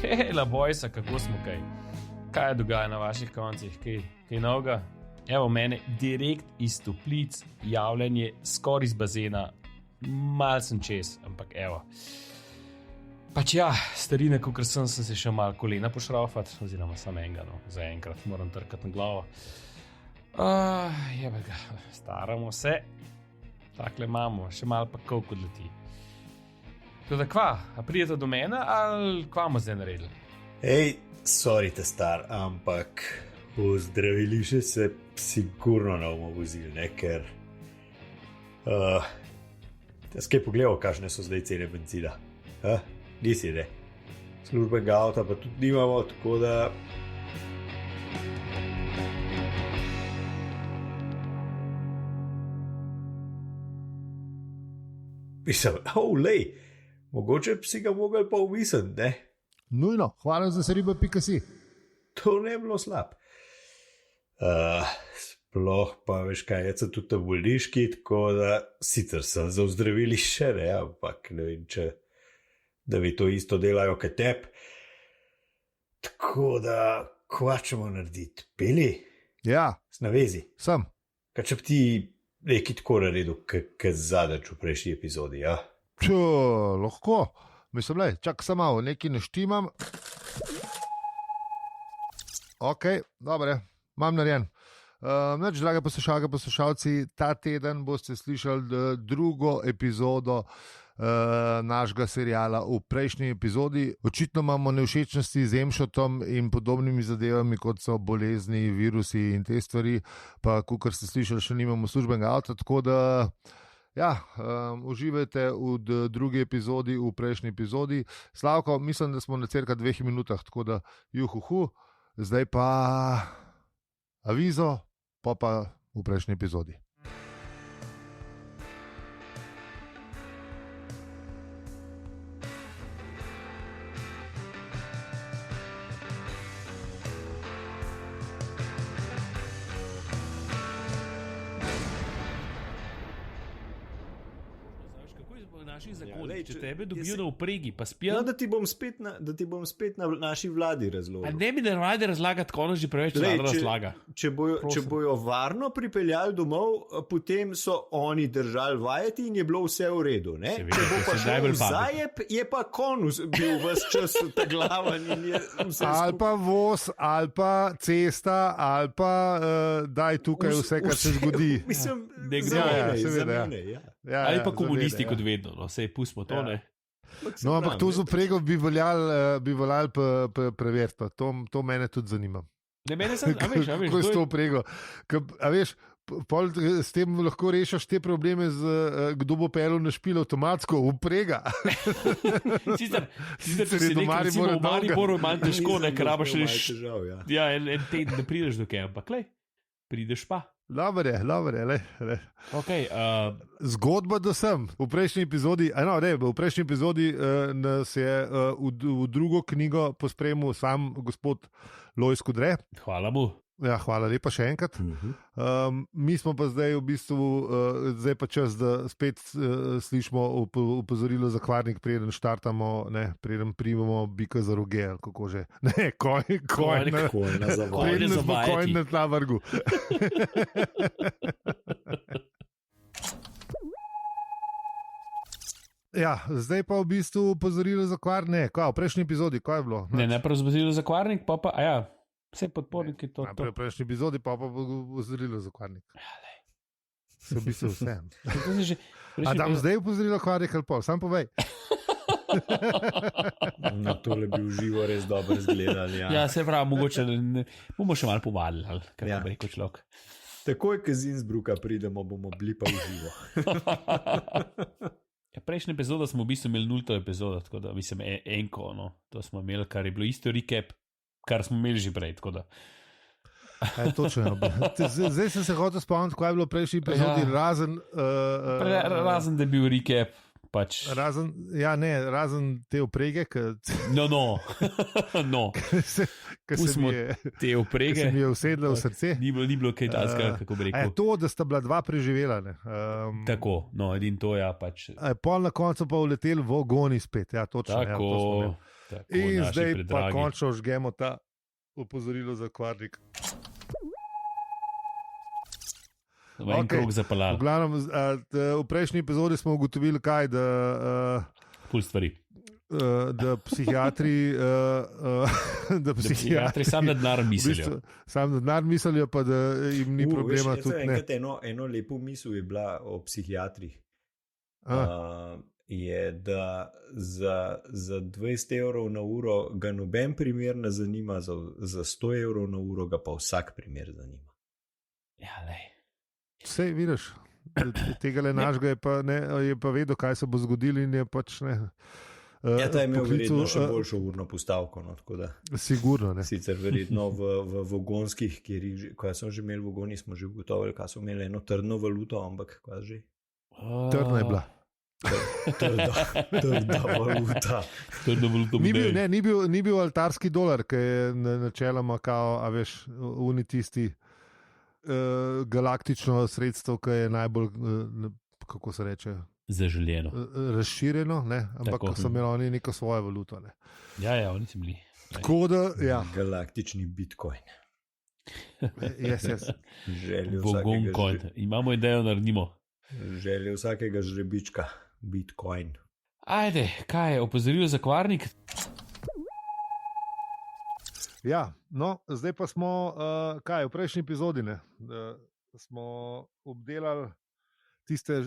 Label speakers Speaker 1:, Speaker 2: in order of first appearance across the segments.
Speaker 1: Hela bojsa, kako smo kaj. Kaj dogaja na vaših koncih, kaj novega? Evo mene direkt iz toplic, javljanje skoraj iz bazena, mal sem čez, ampak evo. Pač ja, starine, kot sem se še mal kolena pošraufat, oziroma sam enega, no, zaenkrat moram trkati na glavo. Jebega, staramo se, takle imamo, še mal pa koliko leti. Teda kva, a prijete do mene ali kva bomo zdaj naredili?
Speaker 2: Ej, sorry te star, ampak v zdravilišče se sigurno ne bomo vozili, ne, ker skaj pogledal, kakšne so zdaj cene benzina. Nisi, ne. Službenega avta pa tudi nimamo, tako da mislim, lej, mogoče bi si ga mogel pa umisliti, ne?
Speaker 3: Nujno, hvala za seriba.si.
Speaker 2: To ne bilo slab. Sploh pa veš kaj, jaz sem tudi v bolniški, tako da sicer sem za zdravilišče, ne, ampak ne vem, če da bi to isto delajo kot tep. Tako da, kva ćemo narediti? Peli?
Speaker 3: Ja,
Speaker 2: S navezi?
Speaker 3: sem.
Speaker 2: Kaj če bi ti nekaj tako naredil, kot zadnjič v prejšnji epizodi, ja?
Speaker 3: Lahko. Mislim, lej, čak sem malo, nekaj naštimam. Ok, dobre, imam narejen. Neč, drage poslušalci, ta teden boste slišali drugo epizodo našega seriala. V prejšnji epizodi očitno imamo nevšečnosti z emšotom in podobnimi zadevami, kot so bolezni, virusi in te stvari, pa kakor ste slišali, še nimamo službenega avta, tako da ja, uživajte v drugi epizodi, v prejšnji epizodi. Slavko, mislim, da smo na cirka 2 minutah, tako da juhuhu, zdaj pa avizo, pa v prejšnji epizodi.
Speaker 1: Če tebe dobijo na upregi, pa spijo.
Speaker 2: No, da ti bom spet na naši vladi razložil.
Speaker 1: A ne bi radi razlagati, ko ono že preveč razlaga.
Speaker 2: Če bojo varno pripeljali domov, potem so oni držali vajeti in je bilo vse v redu. Ne? Če bo pa šel zajeb, je pa konus bil ves čas taglavan in je vse
Speaker 3: ali pa voz, ali pa cesta, ali pa daj tukaj vse, kar se zgodi.
Speaker 2: Mislim,
Speaker 3: za
Speaker 2: mene.
Speaker 1: Ali pa komunisti kot vedno, no, sej pustimo to, ne.
Speaker 3: No, ampak to z uprego bi veljali preveriti, to mene tudi zanima.
Speaker 1: Ne, mene sem, a veš,
Speaker 3: kako je s to uprego? A veš, pol s tem lahko rešiš te probleme kdo bo pelil na špil avtomatsko, uprega.
Speaker 1: Sicer če si nek, recimo, v Mariboru manj težko, ne, ker rabaš ja, en teden ne prideš do kaj, ampak lej, prideš pa.
Speaker 3: Dobre, le.
Speaker 1: Okay,
Speaker 3: zgodba do sem. V prejšnji epizodi nas je v drugo knjigo pospremil sam gospod Lojz Kudre.
Speaker 1: Hvala mu.
Speaker 3: Ja, hvala lepa še enkrat. Mi smo pa zdaj v bistvu, zdaj pa čas, da spet slišimo opozorilo za kvarnik, preden štartamo, ne, preden primemo bika za roge, kako že. Ne, kojn na zavod. Preden smo kojn na tla vrgu. Ja, zdaj pa v bistvu opozorilo za kvarnik. V prejšnji epizodi, kaj je bilo?
Speaker 1: Ne, prav opozorilo za kvarnik, pa ja. Vse podporniki to.
Speaker 3: V prejšnji epizodi pa bo opozorilo za kvarnik. Se v bistvu vse. A dam zdaj opozorilo kvarnik ali pa? Sam povej.
Speaker 2: Na tole bi uživo res dobro izgledali. Ja,
Speaker 1: se pravi, mogoče bomo še malo povadili, kaj bi rekel človek.
Speaker 2: Takoj, ko z Innsbrucka pridemo, bomo bili pa uživo.
Speaker 1: Ja, prejšnji epizoda smo v bistvu imeli 0. epizodo, tako da mislim enko, no, to smo imeli, kar je bilo isto recap, kar smo imeli že prej, tako da.
Speaker 3: Točno. Zdaj sem se hotel spomniti, kaj je bilo v prejšnji epizodi,
Speaker 1: razen da je bil recap. Pač.
Speaker 3: Razen te oprege.
Speaker 1: No. Pustimo te oprege.
Speaker 3: Ki se mi je usedla v srce.
Speaker 1: Ni bilo kaj tazga, kako bi rekel.
Speaker 3: To, da sta bila dva preživela.
Speaker 1: Tako, no, edin to ja pač.
Speaker 3: Pol na koncu pa uleteli v ogoni spet. Ja, točno.
Speaker 1: Tako. Tako,
Speaker 3: In
Speaker 1: naši
Speaker 3: zdaj pa
Speaker 1: predragi.
Speaker 3: končno žgemo ta opozorilo za kvarnik.
Speaker 1: V en krog
Speaker 3: V
Speaker 1: zapalal,
Speaker 3: glavnem, v prejšnji epizodi smo ugotovili, kaj,
Speaker 1: pol stvari.
Speaker 3: da psihiatri, da
Speaker 1: Psihiatri sam na denar mislijo.
Speaker 3: Sam na denar mislijo, pa da jim ni problema.
Speaker 2: Eno lepo misel je bila o psihiatrih. Je, da za 20 evrov na uro ga noben primer ne zanima, za 100 evrov na uro ga pa vsak primer zanima.
Speaker 1: Ja, lej.
Speaker 3: Vse vidiš, tega le našega je pa vedel, kaj se bo zgodilo in je pač ne.
Speaker 2: Ja, ta je imel verjetno še boljšo urno postavko. No,
Speaker 3: sigurno ne.
Speaker 2: Sicer verjetno v vogonskih, ko sem že imel vogoni, smo že ugotovili, kaj so imeli eno trdno valuto, ampak kaj že?
Speaker 3: Trdna je bila.
Speaker 2: Trda valuta.
Speaker 3: Ni bil altarski dolar, ki je načeloma kao, a veš, unitisti galaktično sredstvo, ki je najbolj, kako se reče,
Speaker 1: zaželjeno.
Speaker 3: Razširjeno, ne? Ampak
Speaker 1: Tako.
Speaker 3: so imeli oni neko svojo valuto. Ne?
Speaker 1: Ja, oni so bili.
Speaker 3: Tako da, ja.
Speaker 2: Galaktični bitcoin.
Speaker 3: Yes.
Speaker 1: Vogon coin. Imamo idejo, naredimo.
Speaker 2: Želje vsakega žrebička, bitcoin.
Speaker 1: Ajde, kaj je opozorilo za kvarnik?
Speaker 3: Ja, no, zdaj pa smo, v prejšnji epizodi smo obdelali tiste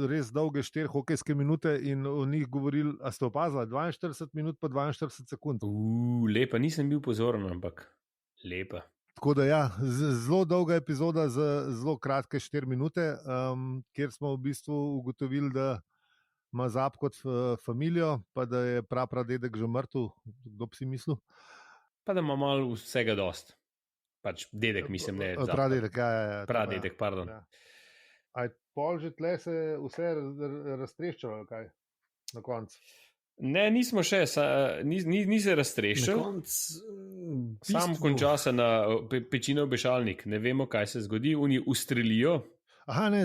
Speaker 3: res dolge 4 hokejske minute in o njih govorili, a ste opazili, 42 minut pa 42 sekund.
Speaker 1: Lepa, nisem bil pozoren, ampak lepa.
Speaker 3: Tako da ja, zelo dolga epizoda za zelo kratke 4 minute, kjer smo v bistvu ugotovili, da ima Zap kot familijo, pa da je pradedek že mrtev, kdo bi si mislil?
Speaker 1: Pa da ima malo vsega dost. Pač dedek, mislim, ne.
Speaker 3: Pradedek, ja.
Speaker 1: Pradedek, pardon.
Speaker 3: Ja. Aj pol že tle se vse raztreščalo, kaj na koncu?
Speaker 1: Ne, nismo še, ni se raztrešil. Sam konča se na pečino obešalnik. Ne vemo, kaj se zgodi, oni ustrelijo.
Speaker 3: Aha, ne,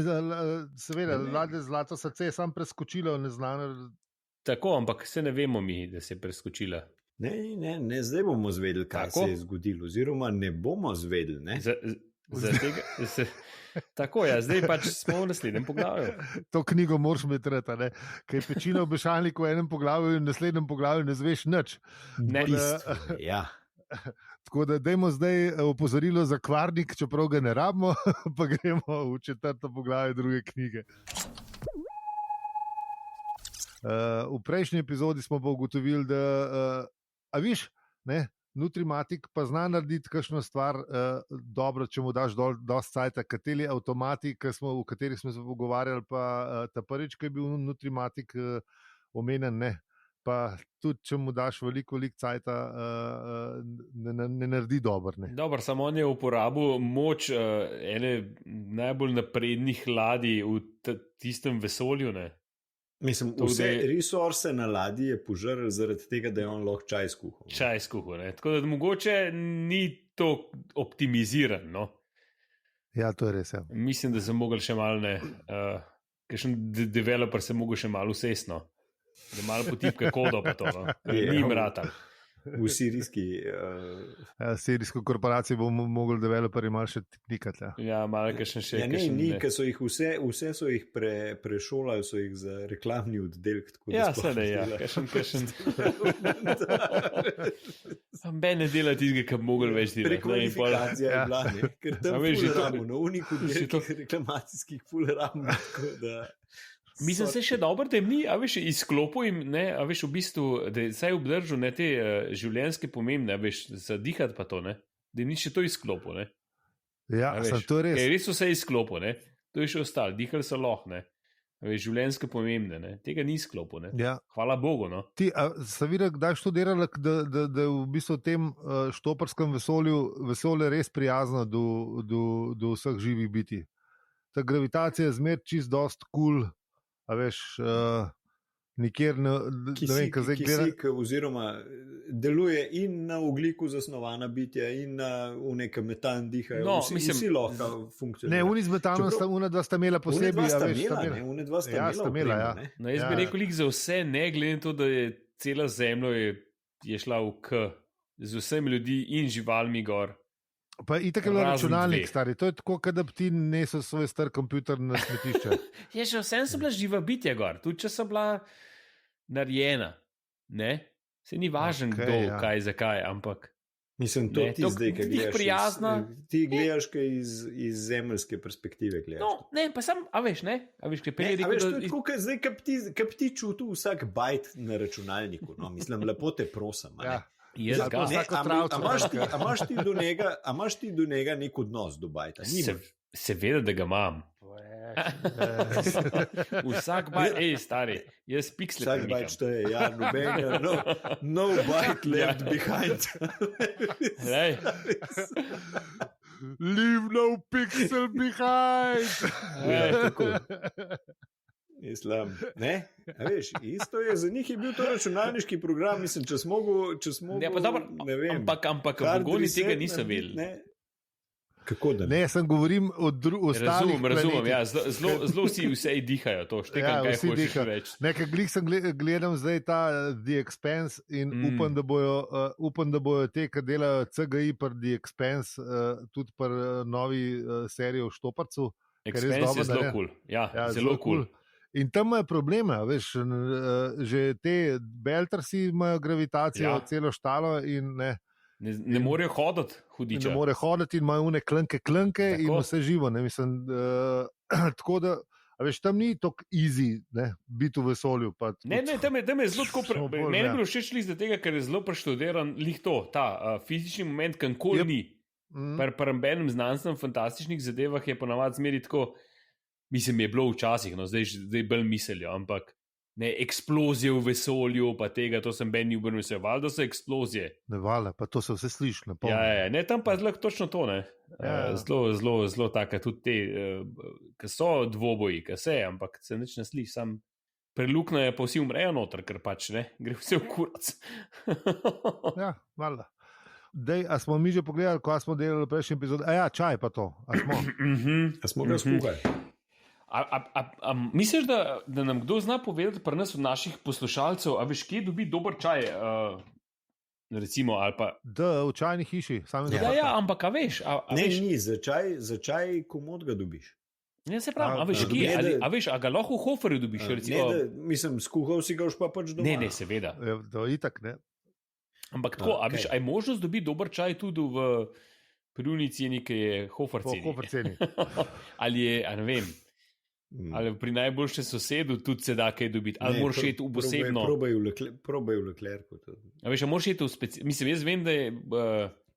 Speaker 3: seveda, ladje zlato srce je sam preskočilo, neznano.
Speaker 1: Tako, ampak se ne vemo mi, da se je preskočila.
Speaker 2: Ne, zdaj bomo zvedeli, kaj se je zgodilo, oziroma ne bomo zvedeli.
Speaker 1: Tako je, zdaj pač smo v naslednjem poglavju.
Speaker 3: To knjigo moraš imeti reta, ker je pečina obešalnik v enem poglavju in v naslednjem poglavju ne zveš nič.
Speaker 1: Ne,
Speaker 2: ja.
Speaker 3: Tako da dajmo zdaj opozorilo za kvarnik, čeprav ga ne rabimo, pa gremo v 4. poglavje druge knjige. V prejšnji epizodi smo pa ugotovili, da a viš, Nutrimatik pa zna narediti kakšno stvar dobro, če mu daš dosti cajta, kateri avtomati, o katerih smo se pogovarjali, pa ta prvič, ki je bil Nutrimatik omenjen, ne. Pa tudi, če mu daš veliko cajta, ne naredi dobro.
Speaker 1: Dobro, samo on je uporabil moč ene najbolj naprednih ladij v tistem vesolju, ne.
Speaker 2: Mislim, vse resurse na ladji je požrl zaradi tega, da je on lahko čaj skuhal.
Speaker 1: Čaj skuhal, ne. Tako da mogoče ni to optimiziran, no.
Speaker 3: Ja, to je res, ja.
Speaker 1: Mislim, da sem mogel še malo, kakšen developer se mogel še malo usesno. Da malo potipka kodo pa to, no. Ni jim ratal.
Speaker 2: V
Speaker 3: Sirijsko korporacijo bomo mogli developerji malo še tikati.
Speaker 1: Ja, malo kakšen še.
Speaker 2: Ker so jih vse so jih prešolali, so jih za reklamni oddelek.
Speaker 1: Ja, sedaj, ja. Kakšen. Bene dela tizga, ki bi mogli več delati.
Speaker 2: Prekvalifikacija je bila, ne. Ker tam fuleramo, na uniku delkih reklamacijskih fuleramo, tako da...
Speaker 1: Mislim, se še dobro, da jim ni, a veš, izklopil jim, ne, a veš, v bistvu, da je saj obdržal, ne, te življenjske pomembne, a veš, zadihati pa to, ne, da jim ni še to izklopil, ne.
Speaker 3: Ja, to je res.
Speaker 1: Res so se izklopil, ne, to je še ostalo, dihali so loh, ne, a veš, življenjske pomembne, ne, tega ni izklopil, ne.
Speaker 3: Ja.
Speaker 1: Hvala Bogu, no.
Speaker 3: Ti, se vidi, kdaj študirala, da je v bistvu v tem štoparskem vesolje res prijazno do vseh živih biti. Ta gravitacija je zmer čist dost cool. A veš, nikjer ne vem, kaj zdaj gleda.
Speaker 2: Kisik oziroma deluje in na ogljiku zasnovana bitja in na neke metan dihajo.
Speaker 1: No,
Speaker 2: vsi lahko funkcionirajo.
Speaker 3: Ne, uni z metanom unedva sta imela posebej.
Speaker 2: Unedva sta imela,
Speaker 3: ja.
Speaker 1: No, jaz bi rekel, za vse, ne glede na to, da je cela zemlja je šla v K z vsemi ljudmi in živalmi gor.
Speaker 3: Pa itak je bil
Speaker 1: Razen
Speaker 3: računalnik,
Speaker 1: dveh.
Speaker 3: stari. To je tako, kot da bi ti nesel svoj star kompjuter na smetišče.
Speaker 1: Je že vsem so bila živa bitja gor, tudi če so bila narejena. Ne? Se ni važno,
Speaker 3: Okej,
Speaker 1: kdo,
Speaker 3: ja.
Speaker 1: kaj, zakaj, ampak.
Speaker 2: Mislim, to
Speaker 1: Ne,
Speaker 2: ti
Speaker 1: to
Speaker 2: zdaj, ki
Speaker 1: glih
Speaker 2: gledaš.
Speaker 1: prijazna.
Speaker 2: Ti gledaš kaj iz zemeljske perspektive. Gledaš.
Speaker 1: No, ne, pa sem, a veš, kaj
Speaker 2: Ne,
Speaker 1: prej
Speaker 2: a veš, to
Speaker 1: rekel.
Speaker 2: je tako, kot zdaj, kaj bi ti čutil vsak bajt na računalniku. No? Mislim, lepo te prosim. a ne.
Speaker 3: Ja.
Speaker 1: Jaz
Speaker 3: Ali
Speaker 1: ga.
Speaker 3: pa vsako travco.
Speaker 2: A imaš ti do njega nek odnos do bajta? Nimaš.
Speaker 1: Seveda, da ga imam. Vsak bajt, stari, jaz piksle.
Speaker 2: Vsak bajt šteje, ja, nobenega, no bite left behind.
Speaker 1: Lej,
Speaker 3: Leave no pixel behind.
Speaker 2: Tako. Islam. Ne, a veš, isto je, za njih je bil to računalniški program, mislim, če smo
Speaker 1: Ja, pa dobro,
Speaker 2: ne vem.
Speaker 1: ampak
Speaker 2: hard
Speaker 1: Bogoni
Speaker 2: reset
Speaker 1: tega niso
Speaker 2: narediti,
Speaker 1: vedeli.
Speaker 2: ne. Kako da ne?
Speaker 3: Ne, sem govorim o ostalih.
Speaker 1: Razumem,
Speaker 3: planetih.
Speaker 1: ja, zelo vsi vse dihajo, to štekam,
Speaker 3: Ja,
Speaker 1: kaj
Speaker 3: vsi
Speaker 1: hočeš
Speaker 3: dihajo.
Speaker 1: reči.
Speaker 3: Nekaj glih sem gledam zdaj ta The Expanse in upam, da bojo te, ki delajo CGI per The Expanse, tudi per novi seriji o Štoparcu. ker res
Speaker 1: Expense
Speaker 3: dobro
Speaker 1: je zelo
Speaker 3: narejen.
Speaker 1: kul. Ja,
Speaker 3: Ja,
Speaker 1: zelo kul.
Speaker 3: In tam imajo probleme, veš, že te beltersi imajo gravitacijo,
Speaker 1: Ja.
Speaker 3: celo štalo in
Speaker 1: Ne morejo hoditi,
Speaker 3: in
Speaker 1: hudiče.
Speaker 3: ne more hoditi in imajo une klnke
Speaker 1: Tako.
Speaker 3: in vse živo. Ne, mislim, tako da, a veš, tam ni tako easy biti v vesolju. Pa,
Speaker 1: Ne, tam je zelo tako.
Speaker 3: Samo bolj,
Speaker 1: Meni je
Speaker 3: ja.
Speaker 1: bilo všeč zaradi tega, ker je zelo preštudiran lih to, ta fizični moment, kankoli
Speaker 3: Yep.
Speaker 1: ni. Pri enem znanstvenem, fantastičnih zadevah je ponavadi zmeri tako, mislim, je bilo včasih, no, zdaj bolj mislijo, ampak ne, eksplozije v vesolju, pa tega, to sem Ben Newburn mislil, valjda so eksplozije.
Speaker 3: Ne vale, pa to se vse sliši.
Speaker 1: Ja, ne, tam pa je točno to, ne.
Speaker 3: Ja.
Speaker 1: Zelo taka, tudi te, ki so dvoboji, ki se, ampak se nič ne sliši, sam preluknjo je, pa vsi umrejo noter, ker pač ne, gre vse v kurac.
Speaker 3: Ja, valjda. Dej, a smo mi že pogledali, ko smo delali v prejšnji epizodi? A ja, čaj pa to. A smo?
Speaker 2: A smo ga skuhali?
Speaker 1: A misliš, da nam kdo zna povedati pri nas od naših poslušalcev, a veš, kje dobi dober čaj? Recimo, ali pa.
Speaker 3: Da, v čajni hiši.
Speaker 1: Ja, ampak a veš.
Speaker 2: Ne, ni, za čaj komod ga dobiš.
Speaker 1: Ne, se pravi, a veš, kje? A veš, a ga lahko v Hoferju dobiš? Recimo,
Speaker 2: mislim, skuhal si ga už pa pač doma.
Speaker 1: Ne, seveda.
Speaker 3: To je itak, ne.
Speaker 1: Ampak tako, a veš, a je možnost dobiti dober čaj tudi v privni ceni, ki je Hofer ceni?
Speaker 3: Po Hofer ceni.
Speaker 1: Ali je, a ne vem. Ali pri najboljšem sosedu tudi se da kaj dobiti, ali moraš iti v posebno.
Speaker 2: Probaj v Leclercu.
Speaker 1: A veš, a moraš iti v specifično. Mislim, jaz vem, da je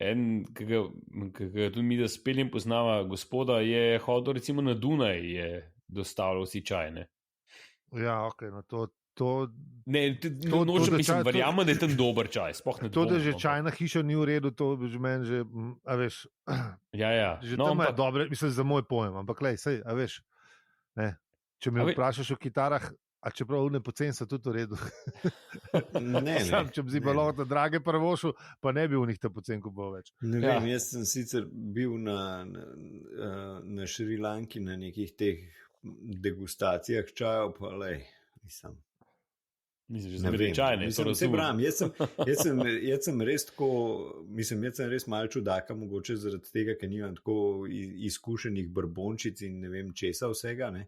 Speaker 1: en, ki ga tudi mi, da speljem poznava gospoda, je hodil recimo na Dunaj, je dostavljal si čaj, ne?
Speaker 3: Ja, ok, no to.
Speaker 1: Ne, nočem, mislim, verjamem, da je tam dober čaj.
Speaker 3: To, da že čajna hiša ni v redu, to bi že meni že, a veš.
Speaker 1: Ja.
Speaker 3: Že tam je dobre, mislim, za moj pojem, ampak lej, sej, a veš. Ne. Če me vprašaš o kitarah, a čeprav ne pocen so tudi v redu.
Speaker 2: Ne.
Speaker 3: Sam, če bi bilo na drage prvošu, pa ne bi v njih te pocen kupoval več.
Speaker 2: Ne vem, jaz sem sicer bil na Šrilanki na nekih teh degustacijah čajev, pa lej, nisem.
Speaker 1: Mislim, da je čaj, ne
Speaker 2: razumem. Jaz sem res tako, mislim, jaz sem res malo čudaka, mogoče zaradi tega, ker nimam tako izkušenih brbončic in ne vem česa vsega. Ne.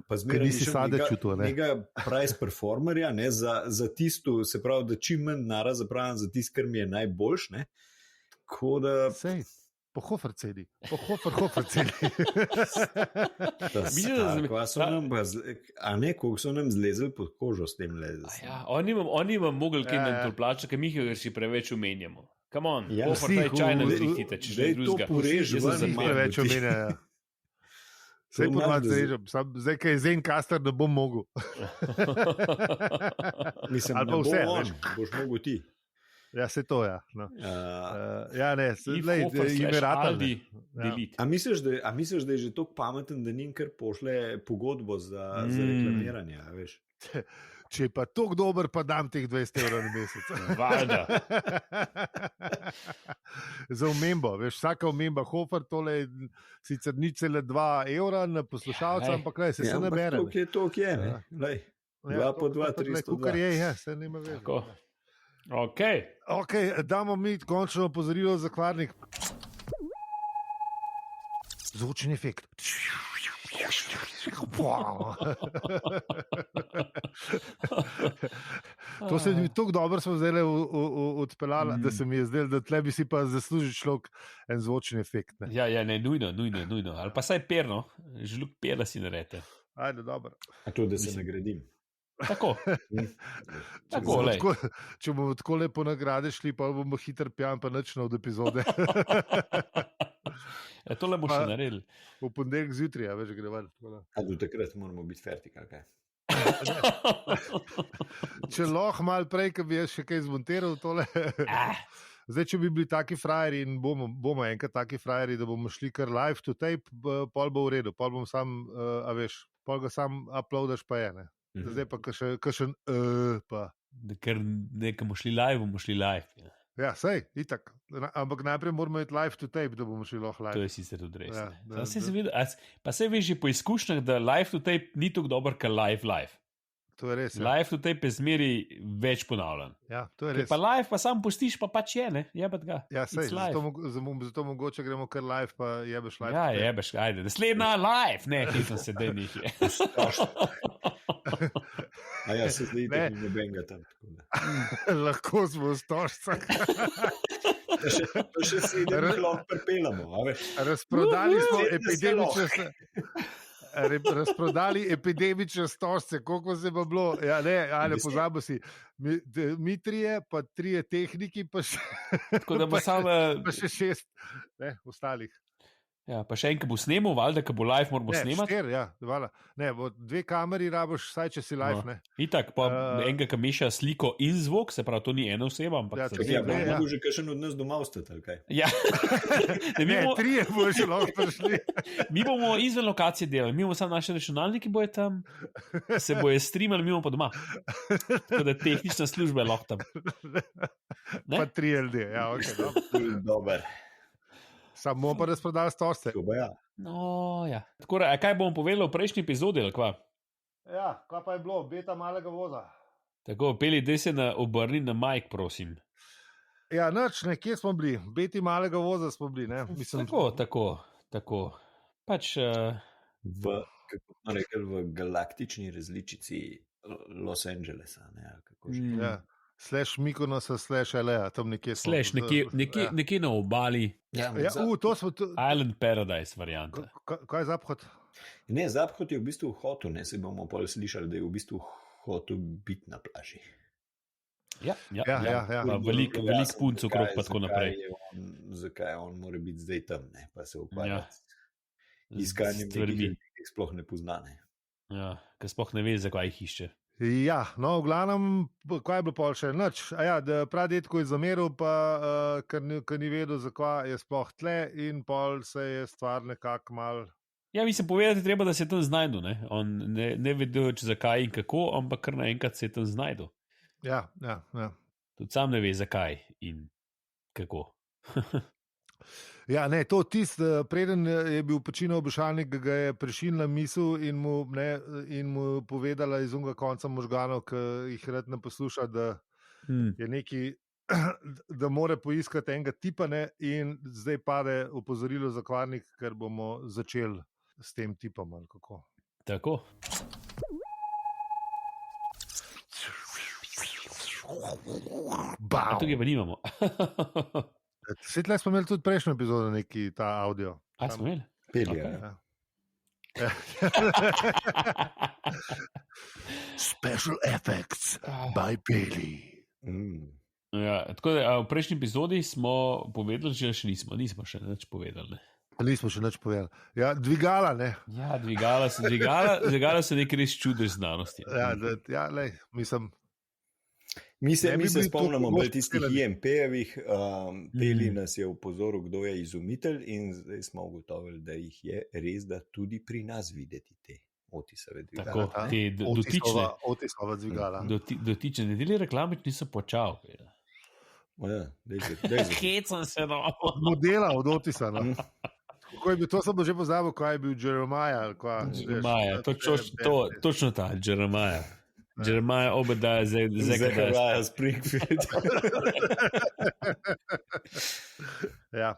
Speaker 2: Pa zmeraj
Speaker 3: nisi sade čutil.
Speaker 2: Nekega price performerja, ne, za tisto, se pravi, da čim manj nara zapravim za tisto, kar mi je najboljš. Ne. Tako da.
Speaker 3: Sej. Po Hofer ceni. Po Hofer ceni.
Speaker 2: A ne, koliko so nam zlezli pod kožo s tem lezem.
Speaker 1: Ja, oni imam mogli kaj nam to plačati, ker mi jih še preveč omenjamo. Come on,
Speaker 2: ja,
Speaker 1: Hofer taj čaj ne zrihtite, če že drugega.
Speaker 3: Preveč omenjajo. Sej ponovadi zrežem, zdaj, kaj je Zencaster, da bom mogel.
Speaker 2: Mislim, da bo on, boš mogel ti.
Speaker 3: Ja, se to, ja. No. Ja, ne, ime rataldi.
Speaker 2: A misliš, da je že tako pameten, da njim kar pošle pogodbo za reklamiranje, veš?
Speaker 3: Če je pa tako dober, pa dam teh 200 € na mesec.
Speaker 1: Valjda.
Speaker 3: Za omembo, veš, vsaka omemba, Hofer, tole je sicer 0,2 € na poslušalca, ampak lej, se nabere.
Speaker 2: To je to, kje je, ne? Lej, 2 po 2, 300.
Speaker 3: Kukar je, se nima več.
Speaker 1: Okay.
Speaker 3: Ok, damo mi končno opozorilo za kvarnik. Zvočni efekt. To se mi tako dobro smo zdaj odpeljali, da se mi je zdelo, da tle bi si pa zaslužil človek en zvočni efekt. Ne?
Speaker 1: Ja, ne, nujno. Ali pa saj perno, žluk per, da si narete.
Speaker 3: Ajde, dobro.
Speaker 2: A to, da se nagradim.
Speaker 1: Tako.
Speaker 3: Če bomo tako lepo nagrade šli, pa bomo hitro pijan, pa nič od epizode.
Speaker 1: Tole bo še naredil.
Speaker 3: V ponedeljek zjutraj, veš, gre ven.
Speaker 2: A do takrat moramo biti fertik, ali kaj?
Speaker 3: Če lahko malo prej, ko bi jaz še kaj zmontiral tole. Zdaj, če bi bili taki frajeri in bomo enkrat taki frajeri, da bomo šli kar live to tape, pol bo v redu, pol bom sam, a veš, pol ga sam uploadaš pa je, ne. Zdaj pa kakšen pa.
Speaker 1: Ker nekaj bomo šli live.
Speaker 3: Ja, sej, itak. Ampak najprej moramo iti live to tape, da bomo šli lahko live.
Speaker 1: To je sicer tudi res. Pa se veš že po izkušnjah, da live to tape ni tako dober, kot live.
Speaker 3: To je res. Ja.
Speaker 1: Live to tape je zmeri več ponavljan.
Speaker 3: Ja, to je res.
Speaker 1: Pa live pa sam pustiš, pa pač je, ne? Jebet ga.
Speaker 3: Ja, sej, zato mogoče gremo kar live, pa jebeš live.
Speaker 1: Ja, jebeš, ajde. Naslednja live, ne, hitno se dej je.
Speaker 2: A ja, se zdi, da ni nobenega tam.
Speaker 3: Lahko smo v stožcah.
Speaker 2: To še 7 lahko pripelamo, a veš.
Speaker 3: Razprodali smo epidemične... Razprodali epidemične stožce, koliko se bo bilo. Ja, ne, pozabo si. Mi trije, pa trije tehniki, pa še,
Speaker 1: tako da bo
Speaker 3: pa še 6 ostalih.
Speaker 1: Ja, pa še enkrat bo snemal, valjda, ko bo live, moramo snemati.
Speaker 3: 4, ja, valjda. Ne, 2 kameri rabiš, saj če si live, ne.
Speaker 1: Itak, pa enega, ki meša sliko in zvok, se pravi, to ni ena oseba, ampak...
Speaker 2: Ja, bo že kakšen od nas doma ostati, ali kaj?
Speaker 1: Ja.
Speaker 3: Ne, 3 bo že lahko prišli.
Speaker 1: Mi bomo izven lokacije delali, mi bomo samo naši računalniki bojo tam, se bojo streamali, mi bomo pa doma. Tako da tehnična služba je lahko tam.
Speaker 3: Ne? Pa 3 LD, ja, ok,
Speaker 2: dober.
Speaker 3: Samo pa razprodali stožce.
Speaker 1: No, ja. Tako, kaj bomo povedali v prejšnji epizodi, ali kva?
Speaker 3: Ja, kaj pa je bilo? Beta malega voza.
Speaker 1: Tako, Peli, daj se obrni na Mike, prosim.
Speaker 3: Ja, nič, kje smo bili? Beti malega voza smo bili, ne? Mislim...
Speaker 1: Tako. Pač...
Speaker 2: Kako smo rekli, v galaktični različici Los Angelesa, ne? Kako že?
Speaker 3: Ja. Mykonosa /Elea, tam nekje so.
Speaker 1: Nekje na obali.
Speaker 3: Ja, to smo...
Speaker 1: Island Paradise varianta.
Speaker 3: Kaj je zaphod?
Speaker 2: Ne, zaphod je v bistvu hotel, ne, se bomo pol slišali, da je v bistvu hotel biti na plaži.
Speaker 3: Ja.
Speaker 1: Veliko punc okrog pa tako naprej.
Speaker 2: Zakaj on mora biti zdaj tam, ne, pa se ukvarjati z iskanjem nekih, ki sploh ne poznane.
Speaker 1: Ja, ker sploh ne ve, zakaj jih išče.
Speaker 3: Ja, no, v glavnem, kaj je bilo pol še? Nič. Pradetko je zameril, pa ker ni vedel, zakaj je sploh tle in pol se je stvar nekako mal...
Speaker 1: Ja, mislim, povedati treba, da se tam znajdu, ne? On ne vedel, zakaj in kako, ampak kar naenkrat se je tam znajdu.
Speaker 3: Ja.
Speaker 1: Tudi sam ne ve, zakaj in kako.
Speaker 3: Ja, ne, to preden je bil počinil obešalnik, ga je prešilna misel in mu povedala iz unga konca možganov, ki jih rad ne posluša, da je neki, da more poiskati enega tipa, ne, in zdaj pade opozorilo za kvarnik, ker bomo začeli s tem tipom, ali kako.
Speaker 1: Tako. A tukaj pa nimamo.
Speaker 3: Svetle smo imeli tudi prejšnjo epizodo, neki ta audio.
Speaker 1: A smo imeli?
Speaker 2: Peli,
Speaker 1: okay.
Speaker 2: Ja.
Speaker 3: Special effects by Peli.
Speaker 1: Ja, tako da v prejšnji epizodi smo povedali, že še nismo še nič povedali.
Speaker 3: Nismo še nič povedali. Ja, dvigala, ne?
Speaker 1: Ja, dvigala so nekaj res čudež znanosti.
Speaker 3: Ja, lej, mislim...
Speaker 2: Mi se spomnimo bolj tistih IMP-jevih, Peli nas je upozoril, kdo je izumitelj in zdaj smo ugotovili, da jih je res, da tudi pri nas videti te Otisove dvigala.
Speaker 1: Tako, te dotične.
Speaker 3: Otisova dvigala.
Speaker 1: Dotične, ne deli reklame, niso počal.
Speaker 2: Ja,
Speaker 1: Hecam se, no.
Speaker 3: Modela od Otisa, no. To sem že pozabil, kaj je bil Jeremiah.
Speaker 1: Jeremiah, točno ta, Jeremiah. Jeremiah Obadiah,
Speaker 2: Zachariah Springfield.
Speaker 3: Ja.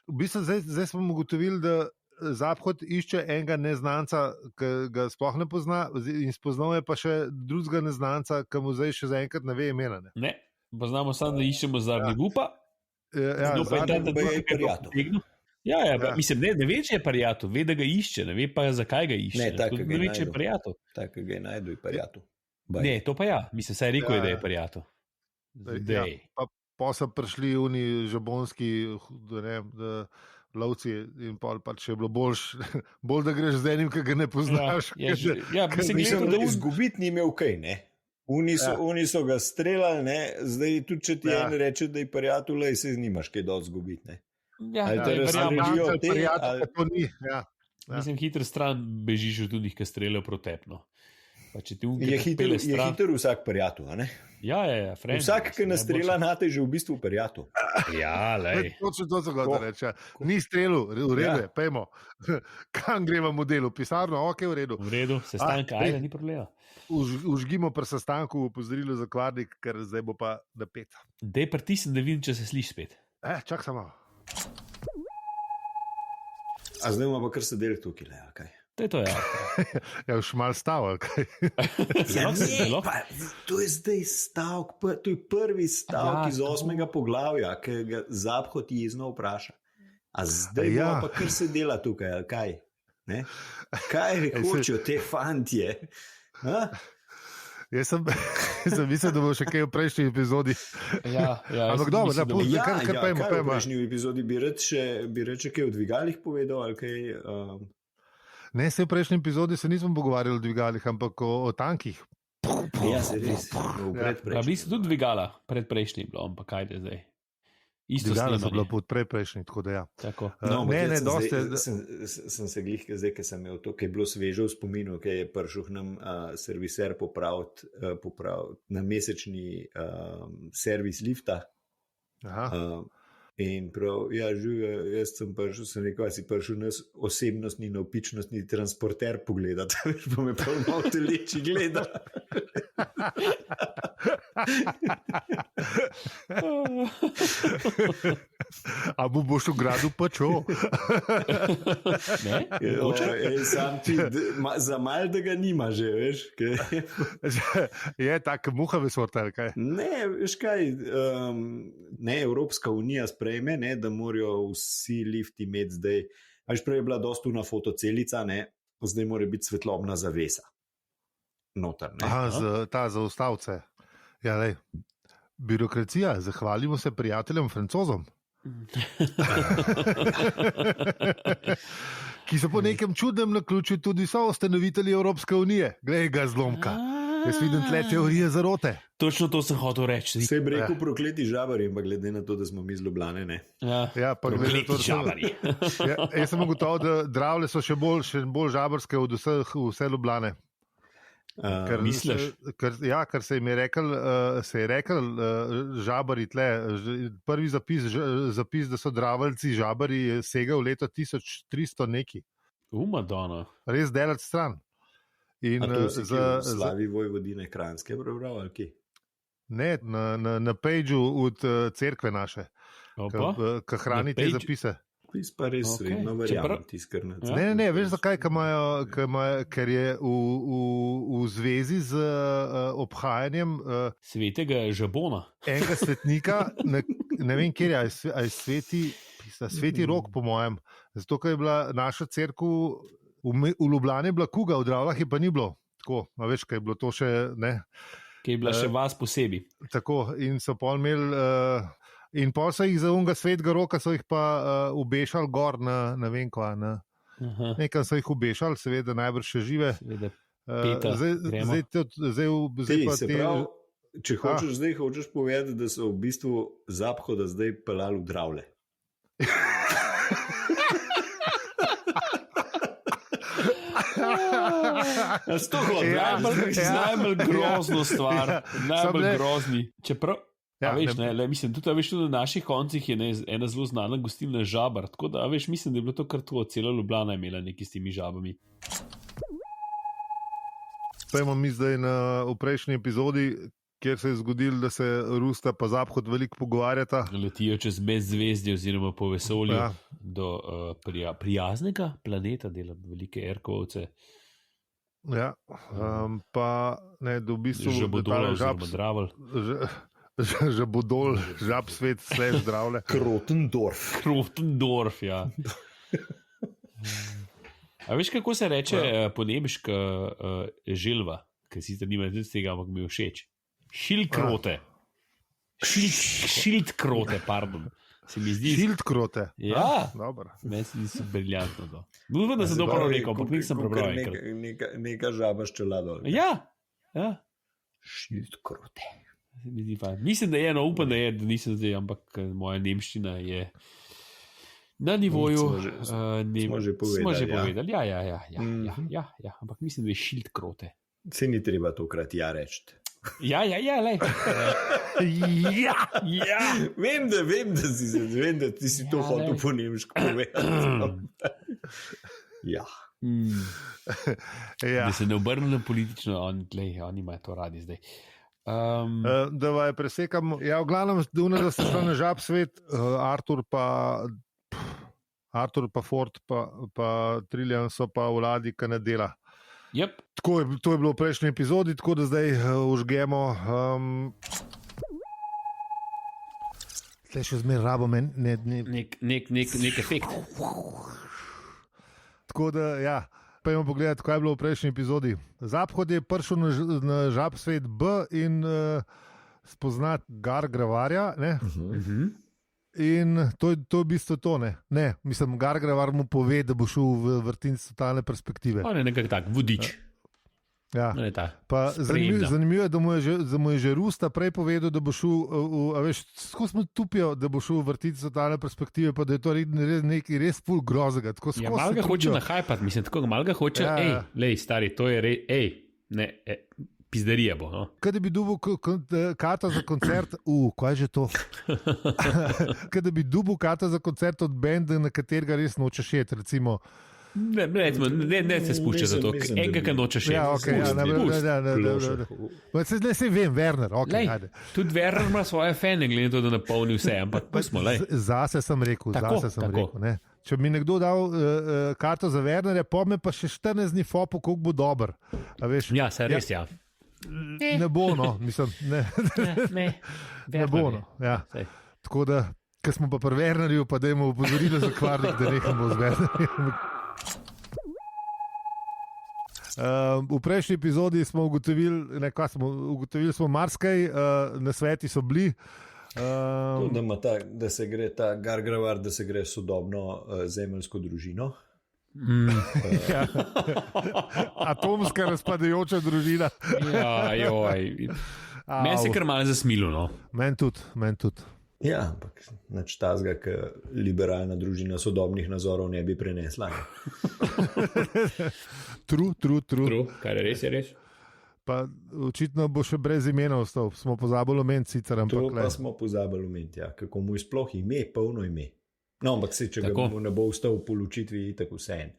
Speaker 3: V bistvu zdaj smo ugotovili, da Zaphod išče enega neznanca, ki ga sploh ne pozna, in spoznal je pa še drugega neznanca, ki mu zdaj še zaenkrat ne ve imena.
Speaker 1: Ne, poznamo samo, da iščemo zadnji gupa. Ja, mislim, ne ve, če je parijato, ve, da ga išče, ne ve pa, zakaj ga išče. Ne ve, če je parijato.
Speaker 2: Tako ga je najdu, je parijato.
Speaker 1: Ne, to pa ja, mislim, saj rekel je, da je parijato.
Speaker 3: Pa so prišli oni žabonski lovci in pač je bilo bolj, da greš z enim, ki ga ne poznaš.
Speaker 2: Mislim, da izgubiti ni imel kaj, ne? Oni so ga streljali, ne? Zdaj tudi, če ti en reče, da je parijato, lej se nimaš kaj dosti izgubiti, ne?
Speaker 1: Mislim, hitro stran bežiš od tudi, ki streljajo protepno.
Speaker 2: Je hiter vsak parijato, a ne?
Speaker 1: Ja,
Speaker 2: vsak, ki nastrela na te, že v bistvu parijato.
Speaker 1: Ja, lej.
Speaker 3: Točno to se ga reče. Ni strelil, v redu, pejmo. Kam gremo v modelu? Pisarno, ok, v redu.
Speaker 1: V redu, sestanka, ajde, ni problema.
Speaker 3: Užgimo pri sestanku v opozorilo za kvarnik, ker zdaj bo pa napet.
Speaker 1: Dej pritisni, da vidim, če se sliši spet.
Speaker 3: Čak samo.
Speaker 2: A zdaj bomo pa kar sedeli tukaj, le, kaj?
Speaker 1: To je.
Speaker 3: Ja, už mal stavek.
Speaker 2: To je zdaj stavek, to je prvi stavek iz 8. poglavja, ki ga Zaphod jezno vpraša. A zdaj bomo pa kar sedela tukaj, ali kaj? Ne? Kaj hočejo te fantje?
Speaker 3: Jaz sem mislil, da bo še kaj v prejšnji epizodi. Ampak dobro, da pusti, kar pejmo.
Speaker 2: V prejšnji epizodi bi reč še kaj o dvigalih povedal, ali kaj...
Speaker 3: Ne, v prejšnji epizodi se nismo pogovarjali o dvigalih, ampak o tankih.
Speaker 2: Ja, se res.
Speaker 1: Vi ste tudi dvigala, predprejšnji bilo, ampak kaj je zdaj?
Speaker 3: Dvigala so bila pod predprejšnji, tako da ja.
Speaker 1: Tako.
Speaker 2: Sem se glih, zdaj, ker sem imel to, ki je bilo sveže v spominu, ki je prišel k nam serviser popraviti na mesečni servis lifta. In prav, ja, živ, jaz sem prišel, sem rekel, si prišel nas osebnostni, navpičnostni transporter pogledati, veš, pa me prav malo teleči gleda.
Speaker 3: A boš v gradu pačo?
Speaker 2: Sam ti, za mal, da ga nima že, veš.
Speaker 3: Je tak muhavi sorter, kaj?
Speaker 2: Ne, veš kaj, ne, Evropska unija sprejme, ne, da morajo vsi lifti imeti zdaj, veš, prej je bila dosta una fotocelica, ne, zdaj mora biti svetlobna zavesa. Notar, ne.
Speaker 3: Ta za ustavce. Ja, lej. Birokracija, zahvalimo se prijateljem Francozom. Ki so po nekem čudnem naključju tudi so ustanovitelji Evropske unije. Glej ga zlomka. Jaz vidim tle teorije zarote.
Speaker 1: Točno to sem hotel reči.
Speaker 2: Se je rekel prokleti žabari, pa glede na to, da smo mi z Ljubljane, ne?
Speaker 3: Ja, pa glede na to,
Speaker 1: žabari.
Speaker 3: Jaz sem ugotovil, da Dravlje so še bolj žabarske od vse Ljubljane.
Speaker 1: Misliš?
Speaker 3: Ker se jim je rekel žabari tle, prvi zapis, da so Dravljci žabari, je segal v leto 1300 neki.
Speaker 1: Madonna.
Speaker 3: Res delati stran.
Speaker 2: In a to si slavi Vojvodine Kranjske prebral, ali ki?
Speaker 3: Ne, na pageu od cerkve naše, ki hrani te zapise.
Speaker 2: Pa res sredno verjamem tiskrne.
Speaker 3: Ne, veš zakaj, ker je v zvezi z obhajanjem
Speaker 1: svetega žabona.
Speaker 3: Enega svetnika, ne vem kjer je, a je sveti Rok, po mojem, zato, ker je bila naša cerkev v Ljubljani bila kuga, v Dravljah je pa ni bilo. Tako, a veš, kaj je bilo to še, ne?
Speaker 1: Kaj je bila še vas posebej.
Speaker 3: Tako, in so pol imeli... In pol so jih za unga svetega Roka, so jih pa ubešali gor na ne vem kva, nekaj so jih ubešali, seveda najbrž še žive.
Speaker 2: Če hočeš zdaj povedati, da so v bistvu Zaphoda zdaj pelali v Dravlje.
Speaker 1: Najbolj grozno stvar, najbolj grozni. Čeprav mislim, tudi na naših koncih je ena zelo znana gostilna Žabar, tako da mislim, da je bilo to kar to, cela Ljubljana imela nekaj s temi žabami.
Speaker 3: pojmo mi zdaj v prejšnji epizodi, kjer se je zgodilo, da se Rusta pa Zaphod veliko pogovarjata.
Speaker 1: Letijo čez brezvezdje oziroma po vesolju do prijaznega planeta, dela velike erkovce.
Speaker 3: Ja, pa ne, da v bistvu
Speaker 1: že bodo zdravili.
Speaker 3: Že bodo žab svet, vse zdravlje.
Speaker 2: Krotendorf,
Speaker 1: ja. A veš, kako se reče po nemško želva, ker sicer nima nič tega, ampak mi je všeč. Šildkrote. Šildkrote, pardon. Se mi zdi.
Speaker 3: Šildkrote.
Speaker 1: Ja,
Speaker 3: dobro.
Speaker 1: Meni se zdi briljantno to. Upam, da sem to prav rekel, ampak nisem prebral.
Speaker 2: Neka žaba s čelado.
Speaker 1: Ja.
Speaker 2: Šildkrote.
Speaker 1: Mislim, da je, upam, da je, da nisem zdaj, ampak moja nemščina je na nivoju.
Speaker 2: Smo že povedali.
Speaker 1: Ja, ampak mislim, da je šildkrote.
Speaker 2: Se ni treba tokrat reči.
Speaker 1: Ja, lej. Ja.
Speaker 2: Vem, da ti si to hotel po nemško povedati. Ja.
Speaker 1: Da se ne obrne na politično, oni imajo to radi zdaj.
Speaker 3: Da vaj presekam. Ja, v glavnem, da se šla na žab svet, Artur pa Ford pa Trillian so pa v ladji, ki ne dela.
Speaker 1: Yep.
Speaker 3: To je bilo v prejšnji epizodi, tako da zdaj užgemo. Zdaj še zmeraj rabo
Speaker 1: nek efekt.
Speaker 3: Tako da, ja, pojmo pogledati, kaj je bilo v prejšnji epizodi. Zaphod je prišel na žab svet B in spoznati Gargravarja, ne? In to je v bistvu to, ne? Ne, mislim, Gargravar mu pove, da bo šel v vrtinec totalne perspektive.
Speaker 1: On je nekak tak, vodič.
Speaker 3: Ja. Pa zanimivo je, da mu je že Rusta prej povedal, da bo šel, kako smo tupijo, da bo šel v vrtinec totalne perspektive, pa da je to nekaj res ful grozega.
Speaker 1: Ja, malo ga hoče nahajpati, mislim, tako malo ga hoče, lej, stari, to je pizderija bo. No?
Speaker 3: Kaj da bi dubil karta za koncert, kaj je že to? Kaj da bi dubil karta za koncert od benda, na katerega res nočeš jeti, recimo.
Speaker 1: Ne se spušča za to, enega nočeš jeti.
Speaker 3: Ja, ok, ne se vem, Werner, ok.
Speaker 1: Lej, tudi Werner ima svoje fene, glede to, da napolni vse, ampak pustimo, lej.
Speaker 3: Zase sem rekel, ne. Če bi mi nekdo dal karto za Wernerja, pa me pa še 14 dni fopo, koliko bo dober.
Speaker 1: Ja, se res, ja.
Speaker 3: Ne bo, no, mislim, ne bo, no, ja. Tako da, ko smo pa pri Wernerju, pa dajmo opozorilo za kvarnik, da nehamo z Wernerjem. V prejšnji epizodi smo ugotovili smo marsikaj, nasveti so bili.
Speaker 2: Da se gre ta Gargravar, da se gre sodobno zemeljsko družino.
Speaker 3: Atomska razpadajoča družina.
Speaker 1: Meni se kar malo zasmilo, no.
Speaker 3: Meni tudi.
Speaker 2: Ja, ampak nič tazga, ker liberalna družina sodobnih nazorov ne bi prenesla.
Speaker 3: True.
Speaker 1: Kar je res.
Speaker 3: Pa očitno bo še brez imena ostal. Smo pozabili omeniti sicer, ampak
Speaker 2: to pa smo pozabili omeniti, ja. Kako mu je sploh ime, polno ime. No, ampak če ga mu ne bo ustal v poločitvi, tako vse en.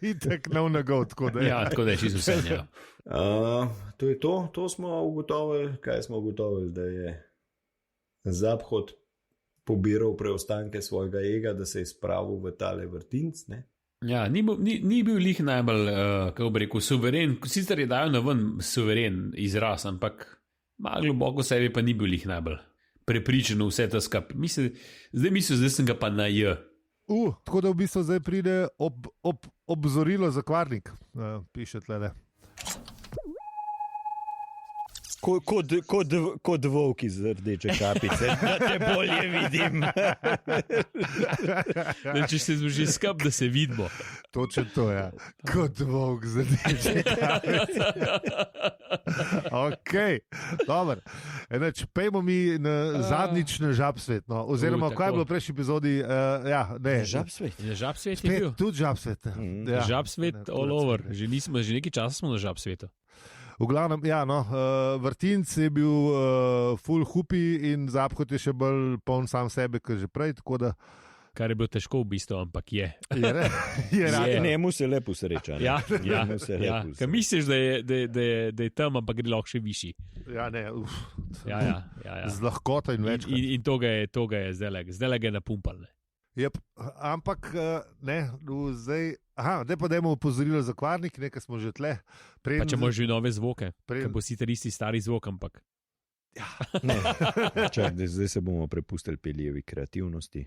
Speaker 3: Itak no, tako da je.
Speaker 1: Ja, tako da je čisto vse en, ja.
Speaker 2: To je to smo ugotovili. Kaj smo ugotovili, da je Zaphod pobiral preostanke svojega ega, da se je spravil v tale vrtinc, ne?
Speaker 1: Ja, ni bil lih najbolj, kako bi rekel, suveren, sicer je dajal na ven suveren izraz, ampak malo globoko sebi pa ni bil lih najbolj prepričan vse to skupaj. Zdaj sem ga pa na J.
Speaker 3: Tako da v bistvu zdaj pride obzorilo za kvarnik, piše tlele.
Speaker 2: Kot volk iz rdeče kapice, da te bolje vidim.
Speaker 1: Če se zloži skup, da se vidimo.
Speaker 3: Točno to, ja. Kot volk iz rdeče kapice. Ok, dobro. Pejmo mi zadnjič na žab svet. No. Oziroma, kaj je bilo v prejšnji epizodi?
Speaker 2: Žab svet.
Speaker 1: Žab svet je bil.
Speaker 3: Tudi žab svet.
Speaker 1: Ja. Žab svet all over. Že nekaj časa smo na žab svetu.
Speaker 3: V glavnem, ja, no, vrtinc je bil full hupi in Zaphod je še bolj poln sam sebe, kot že prej, tako da
Speaker 1: Kar je bilo težko v bistvu, ampak je.
Speaker 3: Je.
Speaker 4: Njemu se lepo sreča.
Speaker 1: Ja,
Speaker 4: Njemu se lepo
Speaker 1: Ker
Speaker 4: sreča.
Speaker 1: misliš, da je tam, ampak gre lahko še višji.
Speaker 3: Ja, ne,
Speaker 1: Ja.
Speaker 3: z lahkoto in več.
Speaker 1: In to ga je zdaj ga je napumpal.
Speaker 3: Yep. Ampak ne, zdaj. Zdaj pa dajmo opozorilo za kvarnik, nekaj smo že tle.
Speaker 1: Pa če imaš že nove zvoke, ker bo sicer isti stari zvok, ampak.
Speaker 4: Ne, zdaj se bomo prepustili Peljevi kreativnosti.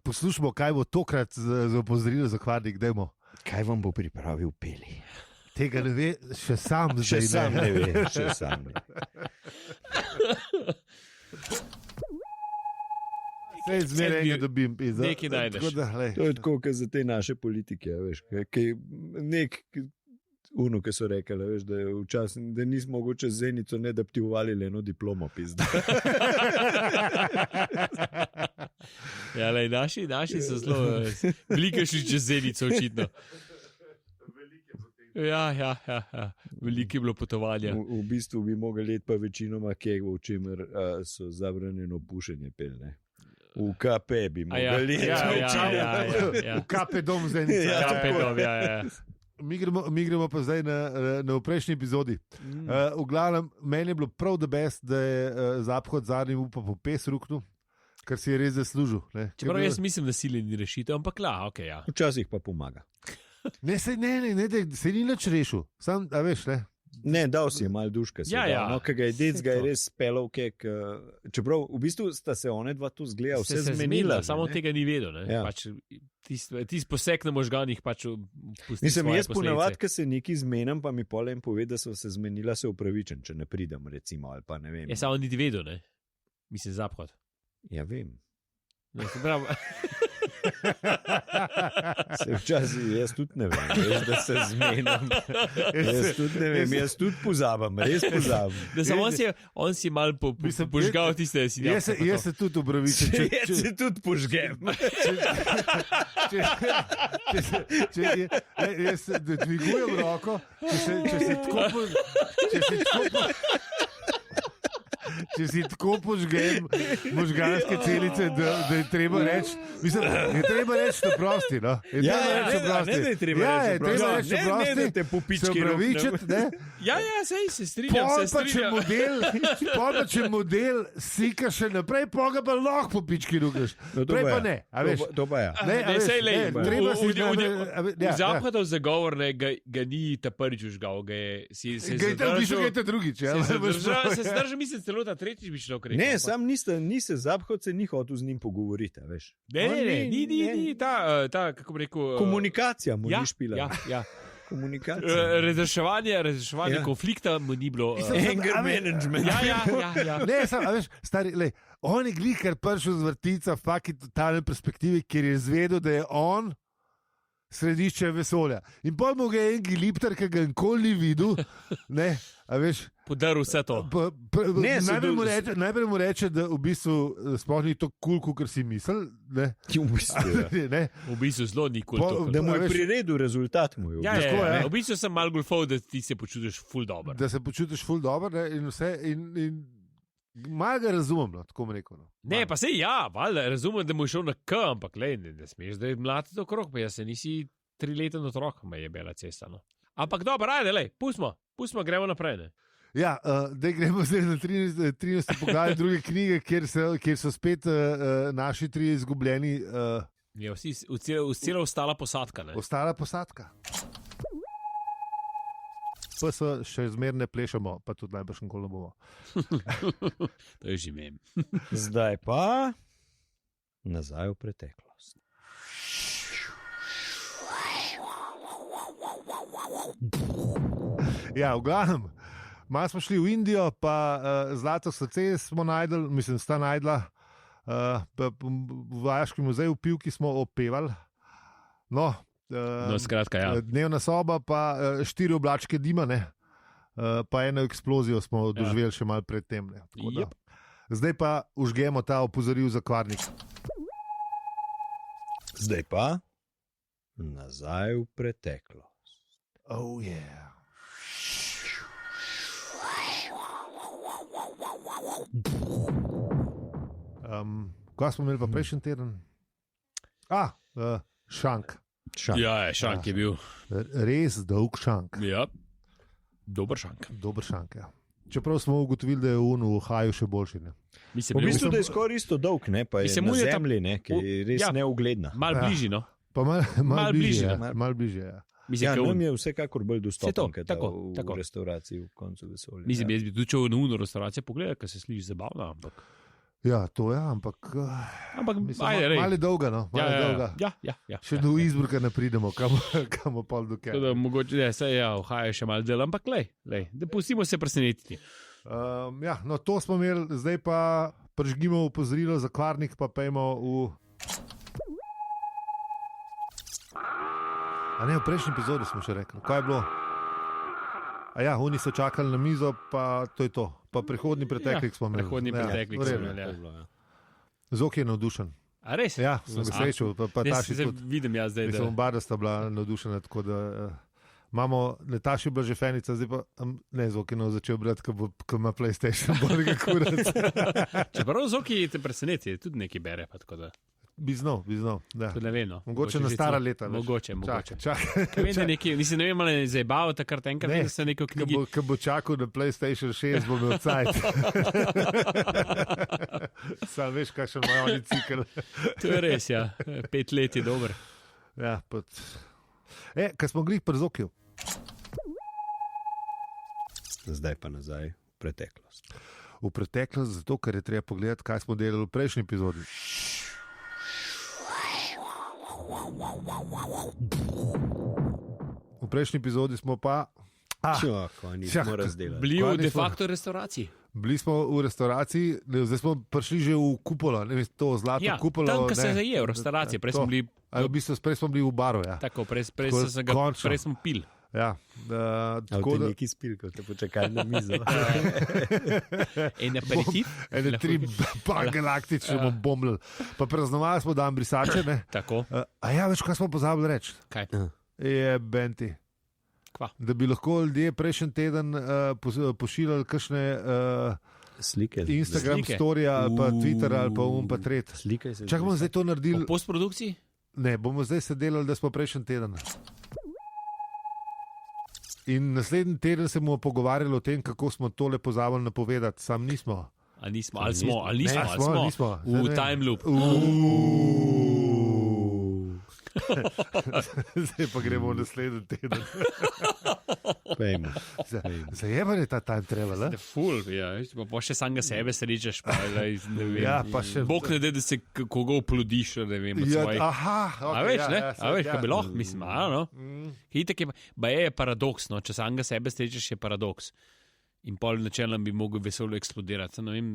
Speaker 3: Poslušamo, kaj bo tokrat za opozorilo za kvarnik, dajmo.
Speaker 4: Kaj vam bo pripravil Pelji?
Speaker 3: Tega ne ve, še sam zdaj.
Speaker 4: Še sam ne ve, še sam ne ve.
Speaker 3: Sej zmeraj enega dobim.
Speaker 1: Nekaj najdeš.
Speaker 4: To je tako, kot za te naše politike, veš, nek uno, ki so rekli, veš, da je včasih, da nismo mogoče z Zenico ne da bi ti uvalili eno diplomo, pizda.
Speaker 1: Ja, lej, naši so zelo velike še čez Zenico, očitno. Ja. Veliko je bilo potovanja.
Speaker 4: V bistvu bi mogli let pa večinoma kegov, v čemer so zabranjeno pušenje pelne. V KP bi mogli let.
Speaker 1: Ja.
Speaker 3: V KP dom Zenica.
Speaker 1: KP dom, ja.
Speaker 3: Mi gremo pa zdaj na prejšnji epizodi. V glavnem, meni je bilo prav da best, da je Zaphod zadnji upa po pes ruknil, kar si je res zaslužil.
Speaker 1: Čeprav jaz mislim, da sili ni rešitev, ampak okay, ja.
Speaker 4: Včasih pa pomaga.
Speaker 3: Ne, se ni nič rešil. Sam, a veš, ne?
Speaker 4: Ne, dal si je malo duška.
Speaker 1: Ja.
Speaker 4: No, kaj ga je dec, ga je res spelal, čeprav v bistvu sta se one dva tu zgledala, vse zmenila.
Speaker 1: Samo tega ni vedel.
Speaker 4: Ja.
Speaker 1: Pač, tis poseg na možganih pač pusti.
Speaker 4: Mislim, jaz ponavadi, ko se nekaj zmenim, pa mi polem pove, da so se zmenila, se upravičen, če ne pridem, recimo, ali pa ne vem.
Speaker 1: Je samo niti vedel, ne? Mislim, Zaphod.
Speaker 4: Ja, vem.
Speaker 1: Ne, se pravi.
Speaker 4: Se včasih jaz tudi ne vem, veš, da se zmenim. Jaz tudi ne vem, jaz tudi pozabim, res pozabim.
Speaker 1: Da samo on si mal požgal tiste sinapse.
Speaker 3: Jaz se tudi upravičujem.
Speaker 4: Jaz se tudi požgem.
Speaker 3: Jaz dvigujem roko, če si tako požgem možganske celice, da je treba reči, mislim, je treba reči na prosti, no?
Speaker 4: Ne, da je treba reči na prosti. Ne, da te popički
Speaker 3: roknem.
Speaker 1: Ja, se strinjam.
Speaker 3: Pa če model sika še naprej, pa ga pa lahko popički rokneš. Prej pa ne, a veš.
Speaker 4: To pa ja.
Speaker 1: V Zahodov zagovor ga ni ta prvič užgal, ga je
Speaker 3: se drugič.
Speaker 1: Se zdržal, mislim, celo ta tretjič bi šlo reči.
Speaker 4: Ne, sam ni se Zaphod se ni hotel z njim pogovoriti, veš.
Speaker 1: Ne, ni ta, kako bi rekel.
Speaker 4: Komunikacija mu ni špila.
Speaker 1: Ja.
Speaker 4: Komunikacija.
Speaker 1: Razreševanje konflikta mu ni bilo.
Speaker 4: Anger management.
Speaker 1: Ja.
Speaker 3: Ne, sam, a veš, stari, lej, on je glih, ker prišel z vrtica, faki totalne perspektive, ker je zvedel, da je on središče vesolja. In pa mu ga je en gilipter, ki ga nikoli ni videl, ne, a veš.
Speaker 1: Podaril vse to.
Speaker 3: Najprej mu reče, da v bistvu sploh ni to kul, kot si mislil.
Speaker 1: V bistvu zelo ni kul.
Speaker 4: Da mu je priredil rezultat.
Speaker 1: Ja, v bistvu sem mal golfov, da ti se počutiš ful dobro.
Speaker 3: Da se počutiš ful dobro in vse. Malo ga razumem, no, tako mi rekel. No.
Speaker 1: Ne, pa se valjda, razumem, da mu je šel na K, ampak ne smeš, da je mlati to krok, pa jaz se nisi 3-leten otrok, me je bela cesta. No. Ampak dobro, ajde, pustimo, gremo naprej. Ne.
Speaker 3: Ja, da gremo zdaj na 13. poglavje druge knjige, kjer so spet naši tri izgubljeni.
Speaker 1: Ja, celo ostala posadka. Ne?
Speaker 3: Ostala posadka. Pa se še zmerno plešamo, pa tudi najbrž nikoli ne bomo.
Speaker 1: To je že mem.
Speaker 4: Zdaj pa nazaj v preteklost.
Speaker 3: Ja, v glavnem. Malo smo šli v Indijo, pa zlato srce smo najdel, mislim, sta najdla. V Vajaškem muzeju v Pivki smo opevali. No,
Speaker 1: skratka, ja.
Speaker 3: Dnevna soba, pa 4 oblačke dima, ne? Pa eno eksplozijo smo doživeli še malo pred tem. Zdaj pa užgemo ta opozoril za kvarnik.
Speaker 4: Zdaj pa nazaj v preteklost.
Speaker 3: Oh, yeah. Kaj smo imeli pa prejšnji teden? Šank.
Speaker 1: Ja, šank je bil.
Speaker 3: Res dolg šank.
Speaker 1: Ja, dober šank.
Speaker 3: Dober šank, ja. Čeprav smo ugotovili, da je v Haju še boljši. Ne?
Speaker 1: Mislim,
Speaker 4: V
Speaker 1: bil
Speaker 4: bistvu, da je skoraj isto dolg, ne, pa je
Speaker 1: Mislim,
Speaker 4: na
Speaker 1: on je ta-
Speaker 4: zemlji, ne, ki je res
Speaker 1: Ja.
Speaker 4: neugledna.
Speaker 1: mal
Speaker 3: Ja.
Speaker 1: bližje, no.
Speaker 3: Pa malo
Speaker 1: Malo bližje,
Speaker 3: bližje.
Speaker 4: ne.
Speaker 3: Malo bližje, ja.
Speaker 1: Mislim,
Speaker 4: Ja,
Speaker 1: ke
Speaker 4: nam
Speaker 1: on-
Speaker 4: je vsekakor bolj dostopen,
Speaker 1: to,
Speaker 4: kot
Speaker 1: tako,
Speaker 4: v
Speaker 1: tako.
Speaker 4: restavraciji v koncu vesolja.
Speaker 1: Mislim, jaz bi tudi šel na uno restauracijo pogledati, ker se sliši zabavno.
Speaker 3: Ja, to je, ampak
Speaker 1: Ampak
Speaker 3: mislim,
Speaker 1: ajde, rej.
Speaker 3: malo je dolga. No? Malo je dolga.
Speaker 1: Ja.
Speaker 3: Še do izbrka ne pridemo, kam pol do
Speaker 1: Tako da
Speaker 3: kaj.
Speaker 1: mogoče, ne, saj ja, v Haju še malo dela, ampak lej, da pustimo se presenetiti.
Speaker 3: Ja, no, to smo imeli, zdaj pa prižgimo opozorilo za kvarnik, pa pejmo v. A ne, v prejšnji epizodi smo še rekli, kaj je bilo. A ja, oni so čakali na mizo, pa to je to. Pa prihodni preteklik smo imeli.
Speaker 1: Prihodnji preteklik
Speaker 3: v
Speaker 1: smo
Speaker 3: redu.
Speaker 1: imeli. Ja.
Speaker 3: Zok je navdušen.
Speaker 1: A res?
Speaker 3: Ja, sem ga srečal, pa
Speaker 1: Jaz
Speaker 3: Taši
Speaker 1: se
Speaker 3: tudi.
Speaker 1: vidim jaz zdaj,
Speaker 3: Mislim,
Speaker 1: da
Speaker 3: oba sta bila navdušena, tako da imamo, Nataša je bila že fenica, zdaj pa ne, Zok je nov začel brati, ko ima PlayStation, bolega kurac.
Speaker 1: čeprav Zoki te preseneti, tudi nekaj bere, pa tako da.
Speaker 3: Bi znal, da.
Speaker 1: To ne vem, no.
Speaker 3: Mogoče na
Speaker 1: že
Speaker 3: stara
Speaker 1: celo-
Speaker 3: leta. veš.
Speaker 1: Mogoče.
Speaker 3: Čakaj.
Speaker 1: Vem, da nekaj, mislim, ne vem, ali je zabaval takrat enkrat,
Speaker 3: Ne,
Speaker 1: vem, da sem nekaj v knjigi.
Speaker 3: Ko bo čakal na PlayStation 6, bo imel cajt. Sam veš, kakšen imajo oni cikl.
Speaker 1: To je res, ja. 5 let je dober.
Speaker 3: Ja, kaj smo glih pri Zokiju?
Speaker 4: Zdaj pa nazaj v preteklost.
Speaker 3: V preteklost, zato ker je treba pogledati, kaj smo delali v prejšnji epizodi. V prejšnji epizodi smo pa.
Speaker 4: Čako, nismo razdelali.
Speaker 1: Bili v
Speaker 3: Kaj
Speaker 1: de
Speaker 3: nismo?
Speaker 1: facto restauraciji.
Speaker 3: Bili smo v restavraciji, zdaj smo prišli že v kupolo, ne vem, to zlato
Speaker 1: Ja,
Speaker 3: kupolo.
Speaker 1: tam, kjer se
Speaker 3: ne.
Speaker 1: zaje v restavraciji. Prej
Speaker 3: To.
Speaker 1: smo bili,
Speaker 3: A, v bistvu, prej smo bili v baru. Ja.
Speaker 1: tako, prej
Speaker 3: Tako,
Speaker 1: sem ga,
Speaker 3: končno.
Speaker 1: prej smo pil.
Speaker 3: Ja,
Speaker 4: Tako
Speaker 3: tako da.
Speaker 4: neki spil, ko te počakaj na mizo.
Speaker 1: En aperitiv.
Speaker 3: Ene tri galaktične bomo bombili. Pa praznovali smo dan brisače. Ne?
Speaker 1: Tako.
Speaker 3: A ja, veš, kaj smo pozabili reči?
Speaker 1: Kaj?
Speaker 3: Je Benti.
Speaker 1: Kva?
Speaker 3: Da bi lahko ljudje prejšnji teden pošiljali kakšne
Speaker 4: Slike.
Speaker 3: Instagram
Speaker 1: Slike?
Speaker 3: storije ali pa Twitter ali pa pa tret.
Speaker 4: Slike se.
Speaker 3: Čakaj, bomo zdaj to
Speaker 1: V
Speaker 3: naredili.
Speaker 1: postprodukciji?
Speaker 3: Ne, bomo zdaj se delali, da smo prejšnji teden. In naslednji teden se bomo pogovarjali o tem, kako smo tole pozabili napovedati, sam nismo.
Speaker 1: Ali nismo, ali smo, ali nismo,
Speaker 3: Ne,
Speaker 1: ali smo.
Speaker 3: nismo.
Speaker 1: V
Speaker 3: Zdaj ne.
Speaker 1: time loop.
Speaker 3: Zdaj pa gremo v naslednji teden.
Speaker 4: Pejmo.
Speaker 3: Zajeban je ta time travel.
Speaker 1: The full, ja, veš, pa še samega sebe srečaš, pa lej, ne vem.
Speaker 3: Ja, pa še.
Speaker 1: Bog ne da, da se koga uplodiš, ne vem, od
Speaker 3: Ja,
Speaker 1: svojih.
Speaker 3: aha, okay,
Speaker 1: A veš, ne?
Speaker 3: saj,
Speaker 1: A veš,
Speaker 3: ja.
Speaker 1: kaj bi lahko, mislim, a no. Itak je paradoks, no, če samega sebe srečaš, je paradoks. In pol načelno bi mogel vesolje eksplodirati. Saj ne vem,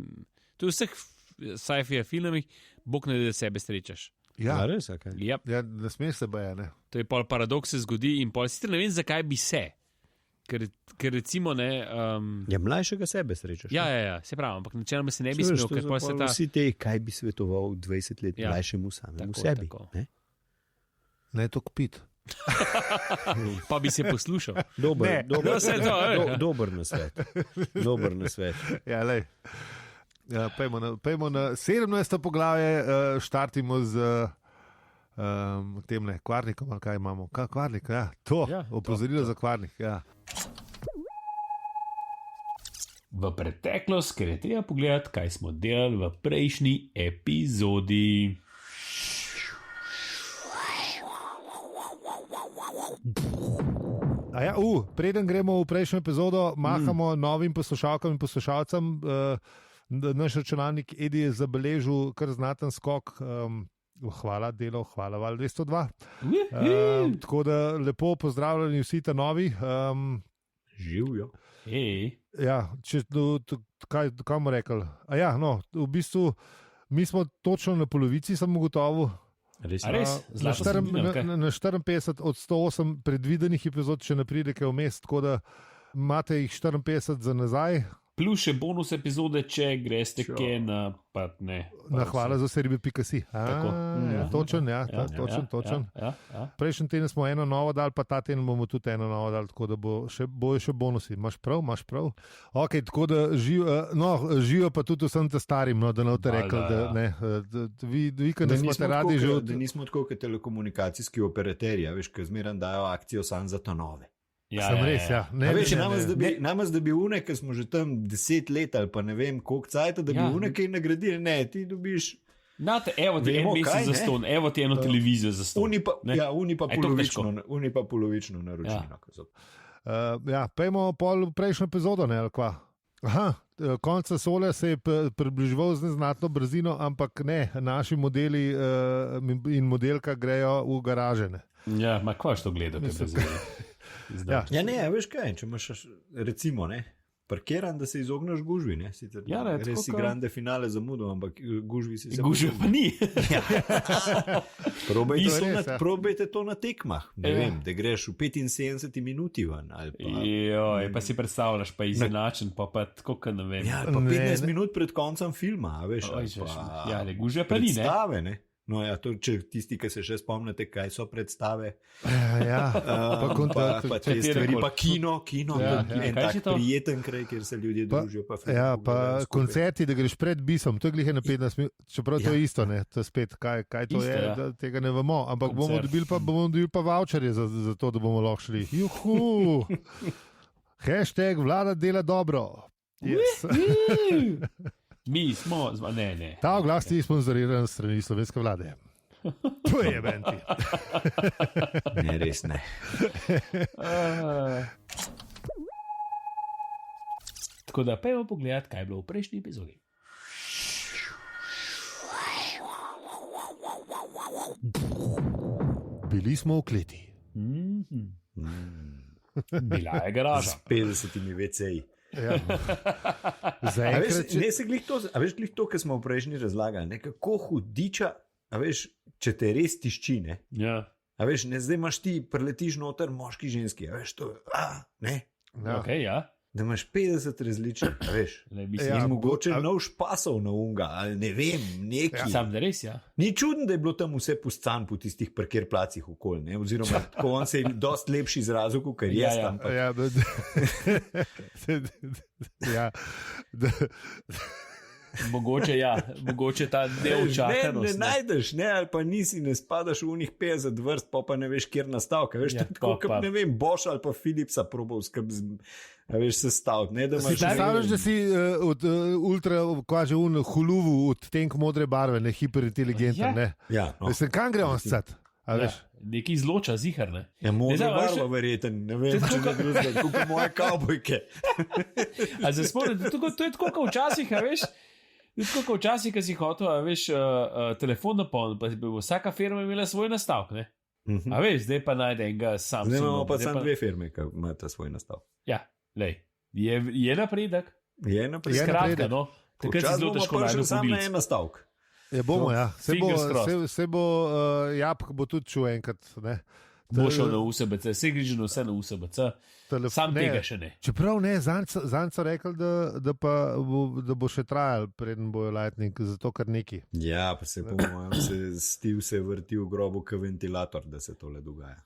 Speaker 1: to je v vseh sci-fi filmih, Bog ne da, da sebe srečaš.
Speaker 3: Ja,
Speaker 4: Res, okay.
Speaker 1: Yep.
Speaker 3: ja, ne smeš se baja, ne.
Speaker 1: To je pol paradoks se zgodi in pol sicer ne vem, zakaj bi se. Ker recimo ne.
Speaker 4: Ja, mlajšega sebe srečaš.
Speaker 1: Ja, se pravi, ampak načeloma se ne bi
Speaker 4: Veš,
Speaker 1: smel,
Speaker 4: to
Speaker 1: ker
Speaker 4: so
Speaker 1: pol se
Speaker 4: pol
Speaker 1: ta.
Speaker 4: Vsi te, kaj bi svetoval 20 let
Speaker 1: Ja.
Speaker 4: mlajšemu samemu
Speaker 1: Tako,
Speaker 4: sebi.
Speaker 1: tako.
Speaker 4: Ne?
Speaker 3: Ne to kupiti.
Speaker 1: Pa bi se poslušal.
Speaker 3: Ne.
Speaker 1: No, saj to,
Speaker 4: Dober na svet. Dober na svet.
Speaker 3: Ja, lej. Ja, pejmo na 17. poglavje, štartimo z tem ne, kvarnikom, ali kaj imamo. Kvarnik, ja, to,
Speaker 1: Ja,
Speaker 3: opozorilo za kvarnik. Ja.
Speaker 1: V preteklost, ker je treba pogledati, kaj smo delali v prejšnji epizodi.
Speaker 3: A ja, preden gremo v prejšnjo epizodo, mahamo novim poslušalkam in poslušalcem. Naš računalnik Edi je zabeležil kar znaten skok. Hvala, delo, hvala, Val 202. Tako da lepo pozdravljeni vsi ta novi.
Speaker 4: Živijo.
Speaker 3: Ja, kaj bomo rekli? Ja, no, v bistvu mi smo točno na polovici, sem ugotovil.
Speaker 1: A res?
Speaker 3: Na 54 od 108 predvidenih epizod, če ne pride kaj vmes, tako da imate jih 54 za nazaj.
Speaker 1: Plus še bonus epizode, če greste kje na
Speaker 3: hvala za vse ribe.si. Točen. Prejšnji teden smo eno novo dali, pa ta teden bomo tudi eno novo dali, tako da bojo še bonusi. Imaš prav. Ok, tako da živijo pa tudi vsem te starim, no, da ne boste rekli, da ne. Vi, ki ne smete radi že
Speaker 2: da nismo tako kot telekomunikacijski operaterji, veš, ki zmeraj dajo akcijo sam za to nove.
Speaker 3: Res, ja.
Speaker 2: Namaz, da bi une, ki smo že tam 10 let ali pa ne vem koliko cajta, da bi une kaj nagradili, ne, ti dobiš.
Speaker 1: Evo ti en mesec za ston, evo ti eno televizijo za ston.
Speaker 2: Uni pa polovično naročnino.
Speaker 3: Pejmo pol prejšnjo epizodo, ne, ali kva? Konca sole se je približeval z neznatno brzino, ampak ne, naši modeli in modelka grejo v garaže. Ne.
Speaker 1: Ja, ma kva što gleda, kaj se zdi?
Speaker 2: Ne, veš kaj, če imaš recimo, ne, parkiran, da se izogneš gužvi, ne, sicer res si grande finale zamudil, ampak gužvi si se...
Speaker 1: Gužve pa ni.
Speaker 2: Probajte to na tekmah, ne vem, da greš v 75 minuti ven, ali pa...
Speaker 1: pa si predstavljaš, pa izenačen, pa tako, ne vem.
Speaker 2: Ja, pa 15 minut pred koncem filma, veš,
Speaker 1: gužve pa ni, ne.
Speaker 2: Predstave, ne. No, ja, to, če tisti, ki se še spomnite, kaj so predstave. Pa te stvari, pa kino, en tak prijeten kraj, kjer se ljudje družijo.
Speaker 3: Pa koncerti, da greš pred bisom, to je glih na 15 minut, čeprav to je isto, ne, to je spet, kaj to je, tega ne vemo, ampak bomo dobili pa voucherje za to, da bomo lahko šli. Juhu! Hashtag vlada dela dobro. Yes.
Speaker 1: Mi smo, ne.
Speaker 3: Ta oglas je sponzoriran strani slovenske vlade. To je eventi.
Speaker 2: Ne, res ne.
Speaker 1: Tako da pejmo pogledati, kaj je bilo v prejšnji epizodi.
Speaker 3: Bili smo v kleti.
Speaker 1: Bila je garaža.
Speaker 2: S 50 WC-ji.
Speaker 3: Ja.
Speaker 2: Veš, glih to, kar smo v prejšnji razlagali, kako hudiča, če te res tišči, ne?
Speaker 1: Ja.
Speaker 2: Ne, zdaj imaš ti, preletiš noter moški, ženski, to je, ne?
Speaker 3: Ja.
Speaker 1: Okay, ja.
Speaker 2: Da imaš 50 različnih, veš. In mogoče nov špasov na unga, ali ne vem, neki.
Speaker 1: Sam da res, ja.
Speaker 2: Ni čudno, da je bilo tam vse puscan po tistih parkirplacih okoli, ne? Oziroma, tako on se je dost lepši izrazil, kot jaz tam.
Speaker 1: Mogoče ta del čakanost.
Speaker 2: Ne najdeš, ne, ali pa ne spadaš v unih 50 vrst, pa ne veš, kjer nastavka. Veš, tako, kot ne vem, Bosch ali pa Philipsa probal sestaviti.
Speaker 3: Stavljaš, da si od ultra, kaže huluvu, od tenk modre barve, ne hiperinteligenten, ne?
Speaker 2: Ja, no.
Speaker 3: Mislim, kam gre on scat?
Speaker 1: Neki izloča zihar, ne?
Speaker 2: Ja, modra barva verjeten, ne vem, če ne drugega, kot moje kavbojke.
Speaker 1: A se spomnim, to je tako, kot včasih, a veš? Tako kot včasih, ki si hotel, veš, telefon napolnil, pa bi vsaka firma imela svoj nastavek, ne? A veš, zdaj pa najde enega Samsung.
Speaker 2: Zdaj imamo pa samo 2 firme, ki imata svoj nastavek.
Speaker 1: Ja, lej, je napredek.
Speaker 2: Je napredek.
Speaker 1: Skratka, no, takrat si zelo težko najdeš
Speaker 2: samo na en nastavek.
Speaker 3: Bomo, ja. Se bo Jabk bo tudi čul enkrat, ne?
Speaker 1: Bo šel na USBC, vse griženo vse na USBC, sam tega še ne.
Speaker 3: Čeprav ne, zanj so rekli, da bo še trajal, preden bojo Lightning, zato kar neki.
Speaker 2: Ja, pa se po mojem Steve se vrti v grobu k ventilator, da se tole dogaja.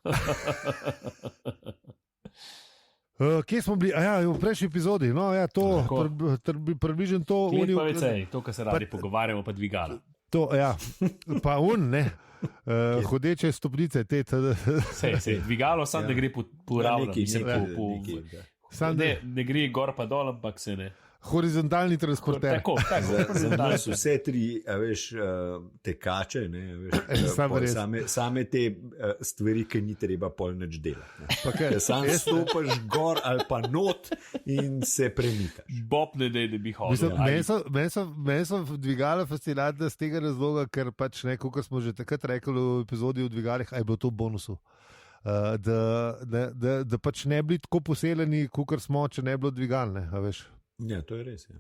Speaker 3: Kje smo bili? V prejšnji epizodi. No, ja, to, približno to.
Speaker 1: To, kar se radi pogovarjamo, pa dvigala.
Speaker 3: To, ja, pa ne. Hodeče stopnice,
Speaker 1: dvigalo, sam ne gre po ravni, ne gre gor pa dol, ampak se ne.
Speaker 3: Horizontalni transporter.
Speaker 2: Za nas vse tri, veš, tekače, ne, veš, same te stvari, ki ni treba pol nič delati. Sam stopaš gor ali pa not in se premikaš.
Speaker 1: Bob ne da bi hodil.
Speaker 3: Meni so dvigala fascinantna z tega razloga, ker pač ne, kot smo že takrat rekli v epizodi o dvigalih, a je bilo to v bonusu. Da pač ne bi tako poseljeni, kot smo, če ne bi bilo dvigalne, a veš.
Speaker 2: Ja, to je res. Ja.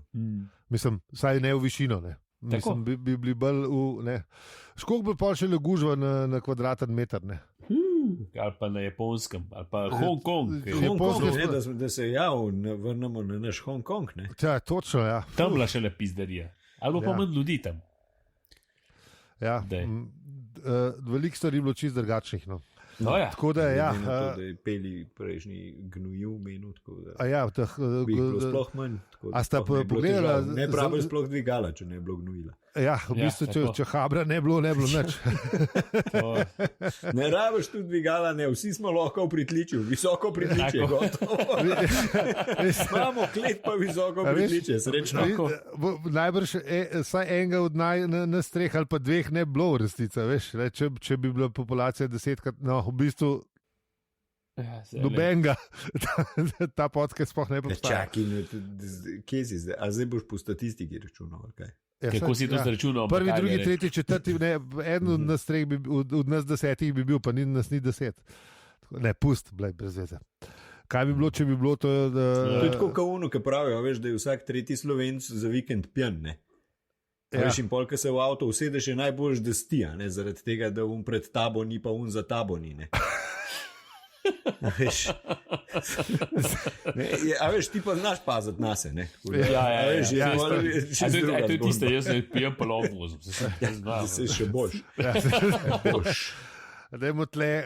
Speaker 3: Mislim, saj ne v višino. Ne. Mislim, bi bili bolj v. Školiko bi pa še le gužva na kvadraten meter.
Speaker 1: ali pa na Japonskem, ali pa Hongkong.
Speaker 4: Da se vrnemo na naš Hongkong.
Speaker 3: Ja, točno, ja.
Speaker 1: Tam bila še le pizderija. Ali pa manj ljudi tam.
Speaker 3: Ja. Veliko stvari je bilo čist drugačnih. No.
Speaker 1: No, ja.
Speaker 3: Tako da, ja.
Speaker 4: Da je peli prejšnji gnojil menu.
Speaker 3: Ja,
Speaker 4: bi bilo sploh manj.
Speaker 3: A sta pogledala?
Speaker 4: Ne pravi sploh dvigala, če ne bi bilo gnojila.
Speaker 3: Ja, v bistvu, če habra ne bilo nič.
Speaker 4: Ne rabiš tu dvigala, ne, vsi smo lahko v pritličju, visoko pritličje, gotovo. Imamo klet pa visoko pritličje, srečno.
Speaker 3: Najbrž vsaj enega od nas treh ali pa dveh ne bilo v resnici, veš, če bi bila populacija 10krat, no, v bistvu nobenega, ta podcast sploh ne obstaja.
Speaker 4: Čakaj, kje si zdaj? A zdaj boš po statistiki računal, kaj?
Speaker 3: Ja,
Speaker 1: kako si to zračunal?
Speaker 3: Prvi, drugi, tretji, četrti, en od nas treh, od nas 10 bi bil, pa nas ni 10. Ne, pust, blej, brez veze. Kaj bi bilo, če bi bilo to?
Speaker 4: To je tako kauno, ki pravijo, veš, da je vsak tretji Slovenc za vikend pijan, ne? Ja. Veš, in polka se v avto usedeš, je najboljš, da stija, ne? Zaradi tega, da pred tabo ni, pa za tabo ni, ne? A veš, ti pa znaš paziti na se, ne?
Speaker 1: Ja,
Speaker 4: veš,
Speaker 1: to je tiste, jaz ne pijem pa lovozom.
Speaker 4: Se še boš.
Speaker 3: Dajmo tle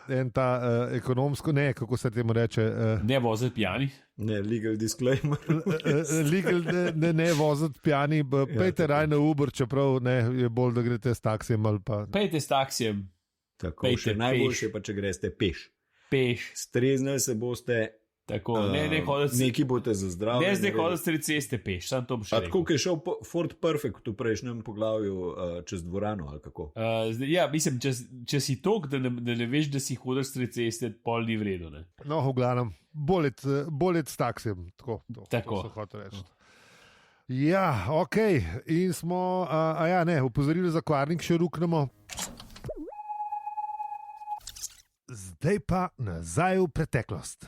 Speaker 3: en ta ekonomsko, ne, kako se temu reče.
Speaker 1: Ne voziti pijani.
Speaker 4: Ne, legal disclaimer.
Speaker 3: Legal ne voziti pijani, pejte raj na Uber, čeprav ne, je bolj, da greste s taksijem ali pa.
Speaker 1: Pejte s taksijem.
Speaker 4: Tako, še najboljše pa, če greste peš. Streznili se boste.
Speaker 1: Tako,
Speaker 4: neki boste za zdravje.
Speaker 1: Ne zdaj hoditi sred ceste peš, sam to bo še rekel.
Speaker 4: Tako, ki je šel Ford Perfect v prejšnjem poglavju čez dvorano, ali kako?
Speaker 1: Ja, mislim, če si tok, da ne veš, da si hodil sred ceste, pol ni vredo, ne?
Speaker 3: No, v glavnem, bolj s taksijem, tako so hotel reči. Ja, ok, in smo, upozorili za kvarnik, še ruknemo. Zdaj pa nazaj v preteklost.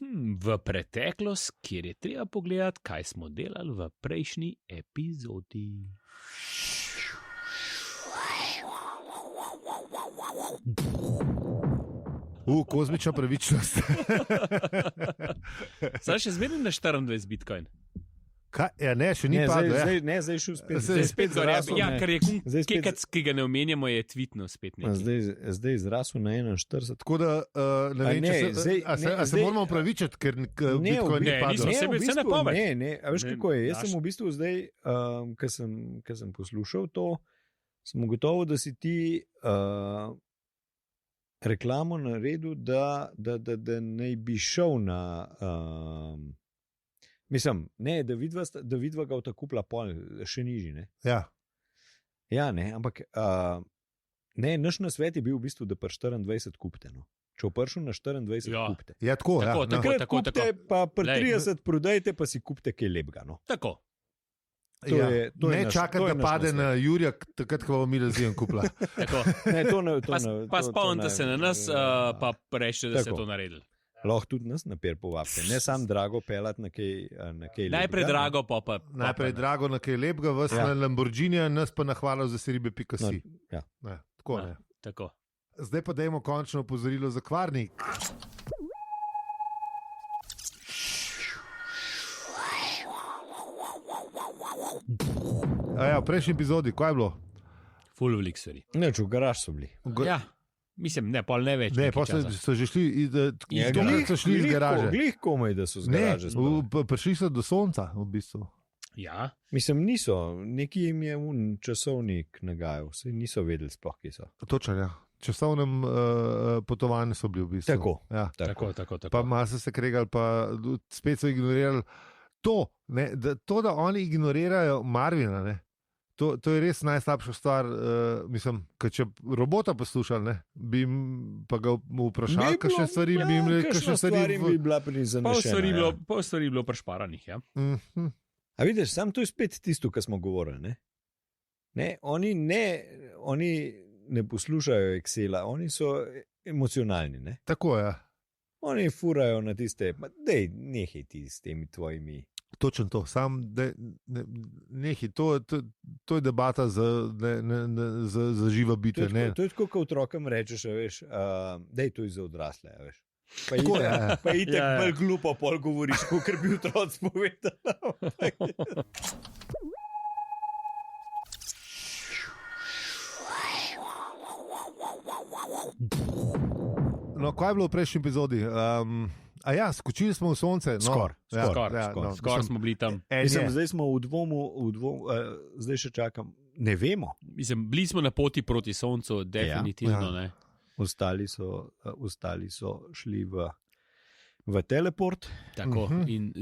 Speaker 1: V preteklost, kjer je treba pogledati, kaj smo delali v prejšnji epizodi.
Speaker 3: Kozmična pravičnost.
Speaker 1: Zdaj še zmeraj na 24 bitcoin.
Speaker 3: Kaj? Ja, ne, še ni padlo.
Speaker 4: Zdaj šel spet.
Speaker 1: Zdaj spet zrasel. Ja, ker je kekac, ki ga ne omenjamo, je tweetno spet nekaj.
Speaker 4: Zdaj zrasel na 41.
Speaker 3: Tako da, ne vem, če se moramo upravičiti, ker Bitcoin ni padlo.
Speaker 1: Se ne poved.
Speaker 4: Ne, a veš kako je? Jaz sem v bistvu zdaj, ker sem poslušal to, sem ugotovil, da si ti reklamo naredil, da naj bi šel na... Mislim, ne, da vidva ga vtakupla pol, še nižji, ne?
Speaker 3: Ja.
Speaker 4: Ja, ne, ampak ne, naš nasvet je bil v bistvu, da pa 24 kupte, no. Če opršel na 24 kupte.
Speaker 3: Ja, tako, ja.
Speaker 4: Takrat kupte, pa pri 30 prodajte, pa si kupte kaj lepega, no.
Speaker 1: Tako.
Speaker 3: Ne čakati, da pade na Jurija, takrat, ko bomo mi razvijem kupla.
Speaker 1: Tako. Pa spomnite se na nas, pa rečete, da ste to naredili.
Speaker 4: Lahko tudi nas napir povabite, ne sam drago pelati na kaj lepega.
Speaker 1: Najprej drago, pa
Speaker 3: najprej drago na kaj lepega, vas na Lamborghini, nas pa nahvalo za seribe.si.
Speaker 4: Ja.
Speaker 3: Tako, ne.
Speaker 1: Tako.
Speaker 3: Zdaj pa dajmo končno opozorilo za kvarnik. V prejšnji epizodi, kaj je bilo?
Speaker 1: Full velik stvari.
Speaker 4: Ne, v garaž so bili.
Speaker 1: Ja. Mislim, ne, pol ne več.
Speaker 3: Ne, pa so že šli iz garaže.
Speaker 4: Glih komaj, da so z garaže.
Speaker 3: Ne, prišli so do sonca, v bistvu.
Speaker 1: Ja.
Speaker 4: Mislim, niso, neki jim je časovnik nagajal, vse niso vedeli sploh, kje so.
Speaker 3: Točno, ja. Časovnem potovanju so bili v bistvu.
Speaker 4: Tako.
Speaker 3: Ja.
Speaker 1: Tako.
Speaker 3: Pa malo so se kregali, pa spet so ignorirali to, da oni ignorirajo Marvina, ne. To je res najslabša stvar, mislim, ker če robota poslušali, ne, bi pa ga vprašali, kakšne stvari bi jim rekli, kakšne stvari
Speaker 4: bi bila prizanešena.
Speaker 1: Pol stvari bilo prešparanih, ja.
Speaker 4: A vidiš, sam to je spet tisto, kar smo govorili, ne? Ne, oni ne poslušajo Excela, oni so emocionalni, ne?
Speaker 3: Tako je.
Speaker 4: Oni furajo na tiste, dej, nehaj ti s temi tvojimi
Speaker 3: Točno to, to je debata za živa bitja.
Speaker 4: To je tako, kot otrokom rečeš, veš, da je to za odrasle. Veš. Pa itek bolj glupo, pol govoriš, kot bi otroci povedali.
Speaker 3: No, kaj je bilo v prejšnji epizodi? Skočili smo v sonce.
Speaker 1: Skoraj smo bili tam.
Speaker 4: Zdaj smo v dvomu, zdaj še čakam. Ne vemo.
Speaker 1: Bili smo na poti proti soncu, definitivno.
Speaker 4: Ja. Ostali so šli v teleport.
Speaker 1: Tako, in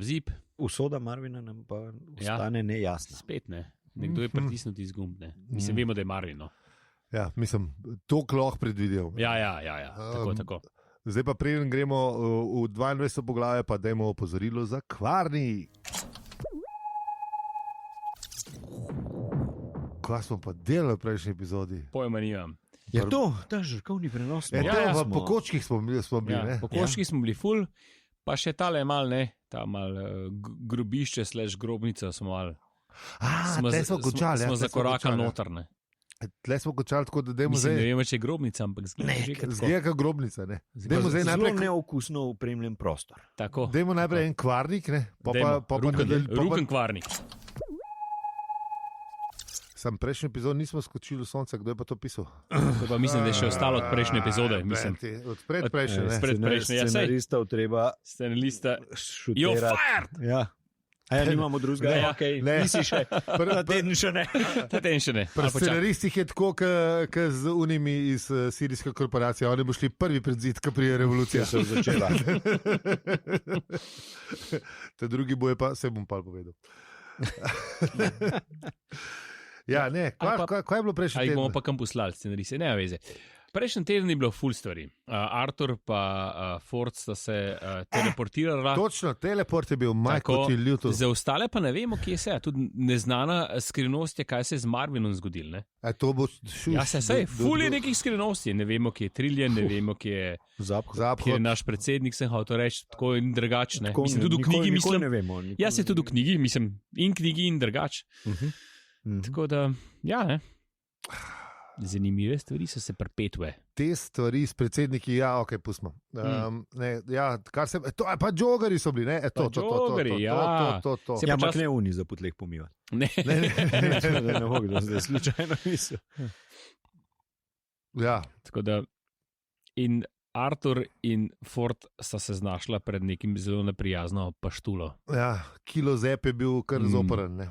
Speaker 1: zip.
Speaker 4: Usoda Marvina nam pa ostane nejasna.
Speaker 1: Spet ne. Nekdo je pritisnil iz gumb. Vemo, da je Marvino.
Speaker 3: Ja, to lahko predvidel.
Speaker 1: Ja. Tako.
Speaker 3: Zdaj pa preden gremo v 22. poglavje, pa dajmo opozorilo za kvarni. Kaj smo pa delali v prejšnji epizodi?
Speaker 1: Pojma nimam.
Speaker 4: Je to, ta žrkovni prenos.
Speaker 3: Po kočkih smo bili.
Speaker 1: Po kočkih smo bili ful, pa še tale mal, grobišče / grobnica smo mal. Smo zakorakali noter, ne.
Speaker 3: Tle smo končali tako, da dajmo zdaj.
Speaker 1: Ne vem, če je grobnica, ampak
Speaker 3: zgleda kot grobnica.
Speaker 4: Zelo neokusno upremljen prostor.
Speaker 1: Tako.
Speaker 3: Dajmo najprej en kvarnik,
Speaker 1: Ruken kvarnik.
Speaker 3: Sam prejšnji epizod nismo skočili v sonce, kdo je pa to pisal?
Speaker 1: To pa mislim, da je še ostalo od prejšnje epizode.
Speaker 3: Od predprejšnje.
Speaker 4: Scenaristov treba šutirati.
Speaker 1: You're fired!
Speaker 4: Ja. A nimamo drugega, nisi še. Ta teden še ne.
Speaker 3: Pri scenaristih je tako, kot z unimi iz sirijske korporacije. Oni bo šli prvi pred zid, ko prije revolucija.
Speaker 4: Se je začela.
Speaker 3: Te drugi boje pa, se bom pa povedal. Ja, ne, kaj je bilo prejšnji teden?
Speaker 1: Ali bomo pa kam poslali scenariste, ne veze. Prejšnji teden je bilo full stvari. Artur pa Ford sta se teleportirala.
Speaker 3: Točno, teleport je bil Michael Ljuto.
Speaker 1: Za ostale pa ne vemo, kje se je. Tudi neznana skrivnost je, kaj se je z Marvinom zgodilo.
Speaker 3: To bo
Speaker 1: ja, se je. Full je nekih skrivnosti. Ne vemo, kje je Trillian, ne vemo, kje je
Speaker 3: Zaphod.
Speaker 1: Kje je naš predsednik, sem hotel reči, tako in drugačne. Mislim, tudi v knjigi mislim.
Speaker 4: Ne vemo.
Speaker 1: Ja, se tudi v knjigi, mislim, in knjigi in drugač. Tako da, ja, ne. Zanimive stvari so se perpetue.
Speaker 3: Te stvari s predsedniki, ja, ok, pustimo. Kar se, to, pa džogari so bili, ne?
Speaker 1: Džogari, ja.
Speaker 4: Ja, ampak ne uni za potleh pomivati.
Speaker 1: Ne.
Speaker 4: Ne mogo, da zdaj slučajno misel.
Speaker 3: Ja.
Speaker 1: Tako da, in Artur in Ford sta se znašla pred nekim zelo neprijazno paštulo.
Speaker 3: Ja, kilo zep je bil kar zoporen, ne?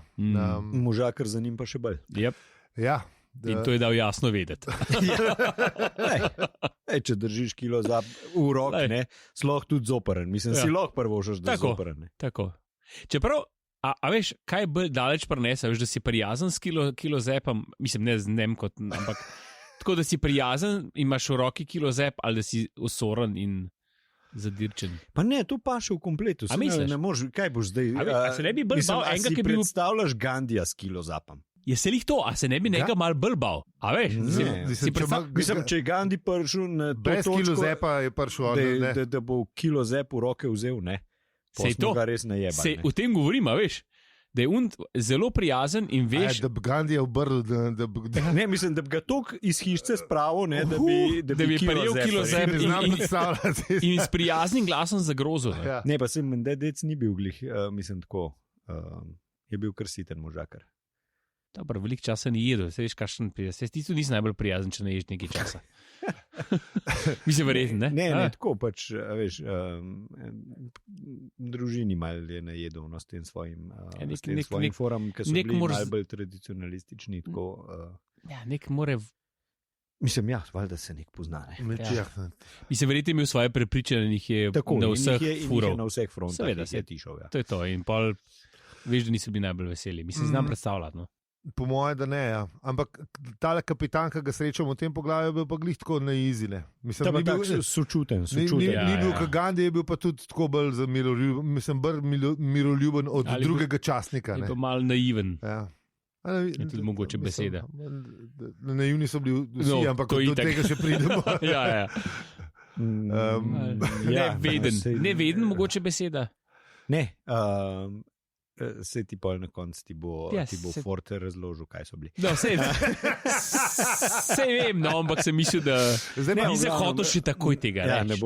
Speaker 4: Možakar za njim pa še bolj.
Speaker 1: Yep.
Speaker 3: Ja.
Speaker 1: In to je dal jasno vedeti.
Speaker 4: Če držiš kilo v roki, sloh tudi zoporen. Mislim, si lahko prvo šoš, da je zoporen.
Speaker 1: Tako. Čeprav, a veš, kaj bolj daleč prenese, veš, da si prijazen s kilo zepom, mislim, ne z nem kot, ampak tako, da si prijazen in imaš v roki kilo zep, ali da si osoren in zadirčen.
Speaker 4: Pa ne, to pa še v kompletu.
Speaker 1: A misliš?
Speaker 4: Ne moreš, kaj boš zdaj?
Speaker 1: A se ne bi bolj bal enega, ki bi bil...
Speaker 4: predstavljaš Gandija s kilo zapom?
Speaker 1: Je se lih to, a se ne bi nekaj mal bolj bal? A veš?
Speaker 4: Mislim, če je Gandhi prišel na to
Speaker 3: brez
Speaker 4: točko,
Speaker 3: kilo zepa je prišel,
Speaker 4: da bo kilo zep v roke vzel, ne?
Speaker 1: Se je to,
Speaker 4: res najebal,
Speaker 1: se v tem govorim, a veš? Da je zelo prijazen in veš...
Speaker 3: Da bi Gandhi je obrl,
Speaker 4: Ne, mislim, da bi ga tok iz hišce spravil, ne, da bi
Speaker 1: prijel kilo zep in s prijaznim glasom zagrozil.
Speaker 3: Ja.
Speaker 4: Ne, pa sem, da dec ni bil glih, mislim tako, je bil kar siten možakar.
Speaker 1: Dobro, veliko časa ni jedel, se veš, kakšen prijazen. Ti tudi nisi najbolj prijazen, če ne ješ nekaj časa. Mislim, verjetno, ne?
Speaker 4: Ne, tako pač, veš, družini malo je najedel, no, s tem svojim forum, ki so bili najbolj tradicionalistični. Tako,
Speaker 1: ja, nek more...
Speaker 4: Mislim, ja, valjda se nek pozna, ne?
Speaker 1: Ja. Mislim, verjetno imel svoje prepričanje, njih je tako, na vseh furov.
Speaker 4: Na vseh frontah.
Speaker 1: Seveda,
Speaker 4: je tišel, ja.
Speaker 1: To je to, in pol, veš, da niso bili najbolj veseli. Mislim, znam predstavljati, no.
Speaker 3: Po moje, da ne, ja. Ampak tale kapitan, ki ga srečamo v tem poglavju, je bil pa glih tako na easy, ne. Mislim,
Speaker 4: ni bil sočuten.
Speaker 3: Ni bil kot Gandhi, je bil pa tudi tako bolj za miroljuben od drugega častnika.
Speaker 1: Je pa malo naiven.
Speaker 3: Ja.
Speaker 1: Je tudi mogoče beseda.
Speaker 3: Naivni so bili vsi, ampak do tega še pridemo.
Speaker 1: Ja. Neveden mogoče beseda.
Speaker 4: Ne, se ti pol na koncu ti bo Forte razložil, kaj so bili.
Speaker 1: No, sej vem, no, ampak sem mislil, da nisem hotel še takoj tega reči.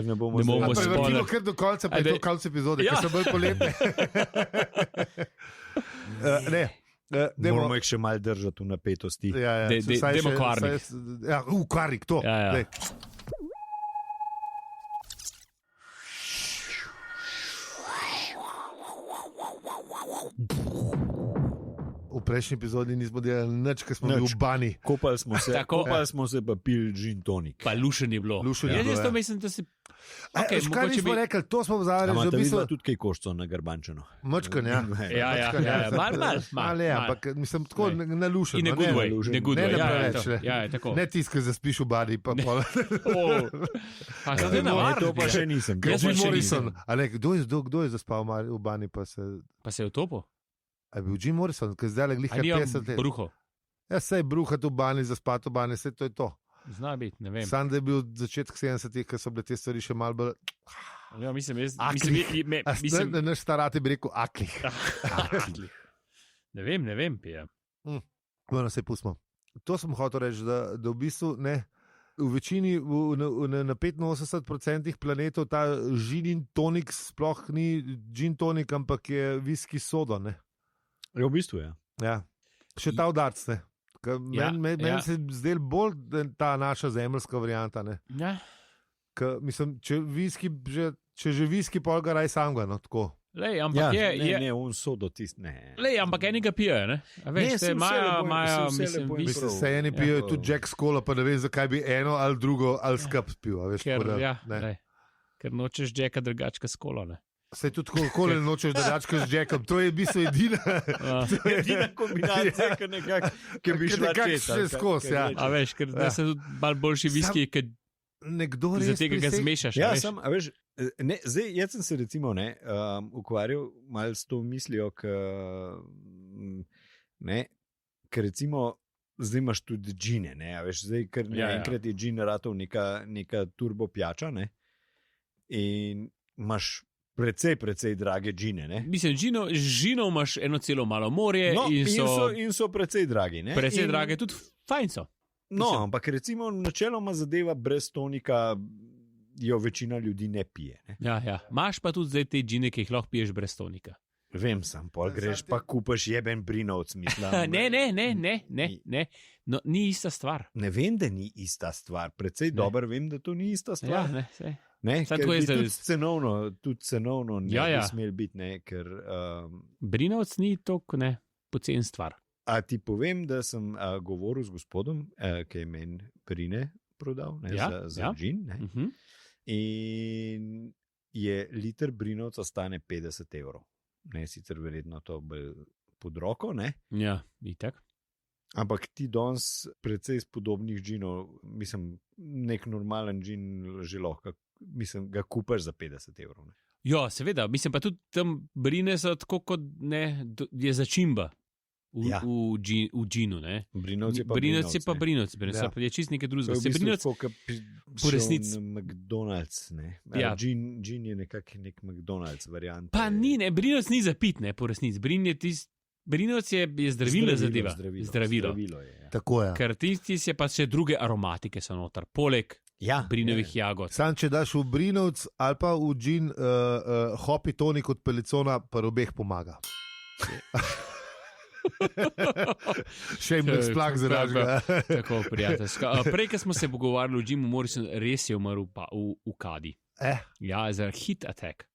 Speaker 4: Ne bomo
Speaker 3: spoljali. Ker do konca, pa je to konc epizode, ker so bolj poletne.
Speaker 4: Moramo jih še malo držati v napetosti.
Speaker 1: Dajmo kvarnik.
Speaker 3: Kvarnik, to. V prejšnji epizodi nismo delali nič, ker smo bili v bani.
Speaker 4: Kopali smo se, pa pili gin tonik.
Speaker 1: Pa lušen je bilo. Jaz to mislim, da si...
Speaker 3: Kaj nismo rekli, to smo vzali.
Speaker 4: Amate videla tudi kaj koščo na Garbančano.
Speaker 3: Močkan, ja.
Speaker 1: Mal,
Speaker 3: ampak mislim, tako nalušen.
Speaker 1: In ne good way.
Speaker 3: Ne tiskaj zaspiš v bani, pa pol.
Speaker 4: To pa še nisem.
Speaker 3: Jim Morrison. Kdo je zaspal v bani, pa se
Speaker 1: je utopil?
Speaker 3: A je bil Jim Morrison, ki je zdaj glih 50 let.
Speaker 1: Bruho.
Speaker 3: Ja, sej bruhati v bani, zaspati v bani, sej to je to.
Speaker 1: Zna biti, ne vem.
Speaker 3: Sam da je bil začetek 70-ih, ko so bile te stvari še malo bolj...
Speaker 1: Ja, mislim...
Speaker 3: Naš starati bi rekel aklih.
Speaker 1: Ne vem, pija.
Speaker 3: Bueno, se pustimo. To sem hotel reči, da v bistvu ne... V večini, na 85% planetov ta gin tonik sploh ni gin tonik, ampak je whisky soda, ne?
Speaker 4: V bistvu je.
Speaker 3: Ja. Še ta udarc, ne? Meni se zdel bolj ta naša zemeljska varianta, ne?
Speaker 1: Ja.
Speaker 3: Mislim, če že whisky pol ga raj samga, no, tako.
Speaker 1: Lej, ampak
Speaker 4: Ne, on sodo tist, ne.
Speaker 1: Lej, ampak enega pijejo, ne? A veš, te imajo,
Speaker 3: mislim, se eni pijejo tudi Jack Skola, pa ne vem, zakaj bi eno ali drugo ali skup pil, a veš,
Speaker 1: ker nočeš Jacka drugačka Skola, ne?
Speaker 3: Se tudi koliko nočeš drugačka z Jackom, to je v bistvu
Speaker 4: edina kombinacija, ki bi šla
Speaker 3: še skozi, ja.
Speaker 1: A veš, ker da se tudi malo boljši whisky, ker za tega ga zmešaš.
Speaker 4: Ja, a veš, zdaj, jaz sem se recimo ukvarjal malo s to mislijo, ker recimo zdaj imaš tudi džine, ne, a veš, zdaj ker enkrat je džin ratov neka turbo pijača, ne, in imaš precej drage džine, ne.
Speaker 1: Mislim, žinov imaš eno celo malo morje
Speaker 4: in so precej dragi, ne.
Speaker 1: Precej drage, tudi fajn so.
Speaker 4: No, ampak recimo načeloma zadeva brez tonika jo večina ljudi ne pije. Ne?
Speaker 1: Ja. Maš pa tudi zdaj te džine, ki jih lahko piješ brez tonika.
Speaker 4: Vem sam, pol greš pa kupaš jeben brinovc, mislim.
Speaker 1: Ne. No, ni ista stvar.
Speaker 4: Ne vem, da ni ista stvar. Precej dobro vem, da to ni ista stvar.
Speaker 1: Ja, ne.
Speaker 4: Ker bi tudi cenovno ne bi smel biti, ne, ker...
Speaker 1: Brinovc ni toliko, ne, pocen stvar.
Speaker 4: A ti povem, da sem govoril z gospodom, ki je meni brine prodal, ne, za džin, ne. In je liter brinovca stane 50 €. Ne, sicer verjetno to bolj pod roko, ne?
Speaker 1: Ja, itak.
Speaker 4: Ampak ti danes precej spodobnih džinov, mislim, nek normalen džin že lahko, mislim, ga kupaš za 50 €. Ne?
Speaker 1: Ja, seveda, mislim pa tudi tam brine so tako kot, ne, je začimba v džinu, ne?
Speaker 4: Brinovc je pa
Speaker 1: brinovc, je čist nekaj drugega.
Speaker 4: Se brinovc po resnici McDonald's, ne? Ja. Džin je nek McDonald's variant.
Speaker 1: Pa ni, ne, brinovc ni za pit, ne, po resnici. Brinovc je zdravilo zadeva. Zdravilo
Speaker 4: je. Ja.
Speaker 3: Tako je.
Speaker 1: Ker tisti je pa še druge aromatike so noter, poleg brinovih jagod.
Speaker 3: Sam, če daš v brinovc ali pa v džin hopi tonik od pelicona, pa obeh pomaga. Še jim nek splah zražga.
Speaker 1: Tako, prijateljsko. Prej, ko smo se pogovarjali o Jimu Morrison, res je umrl v kadi. Ja, za hit attack.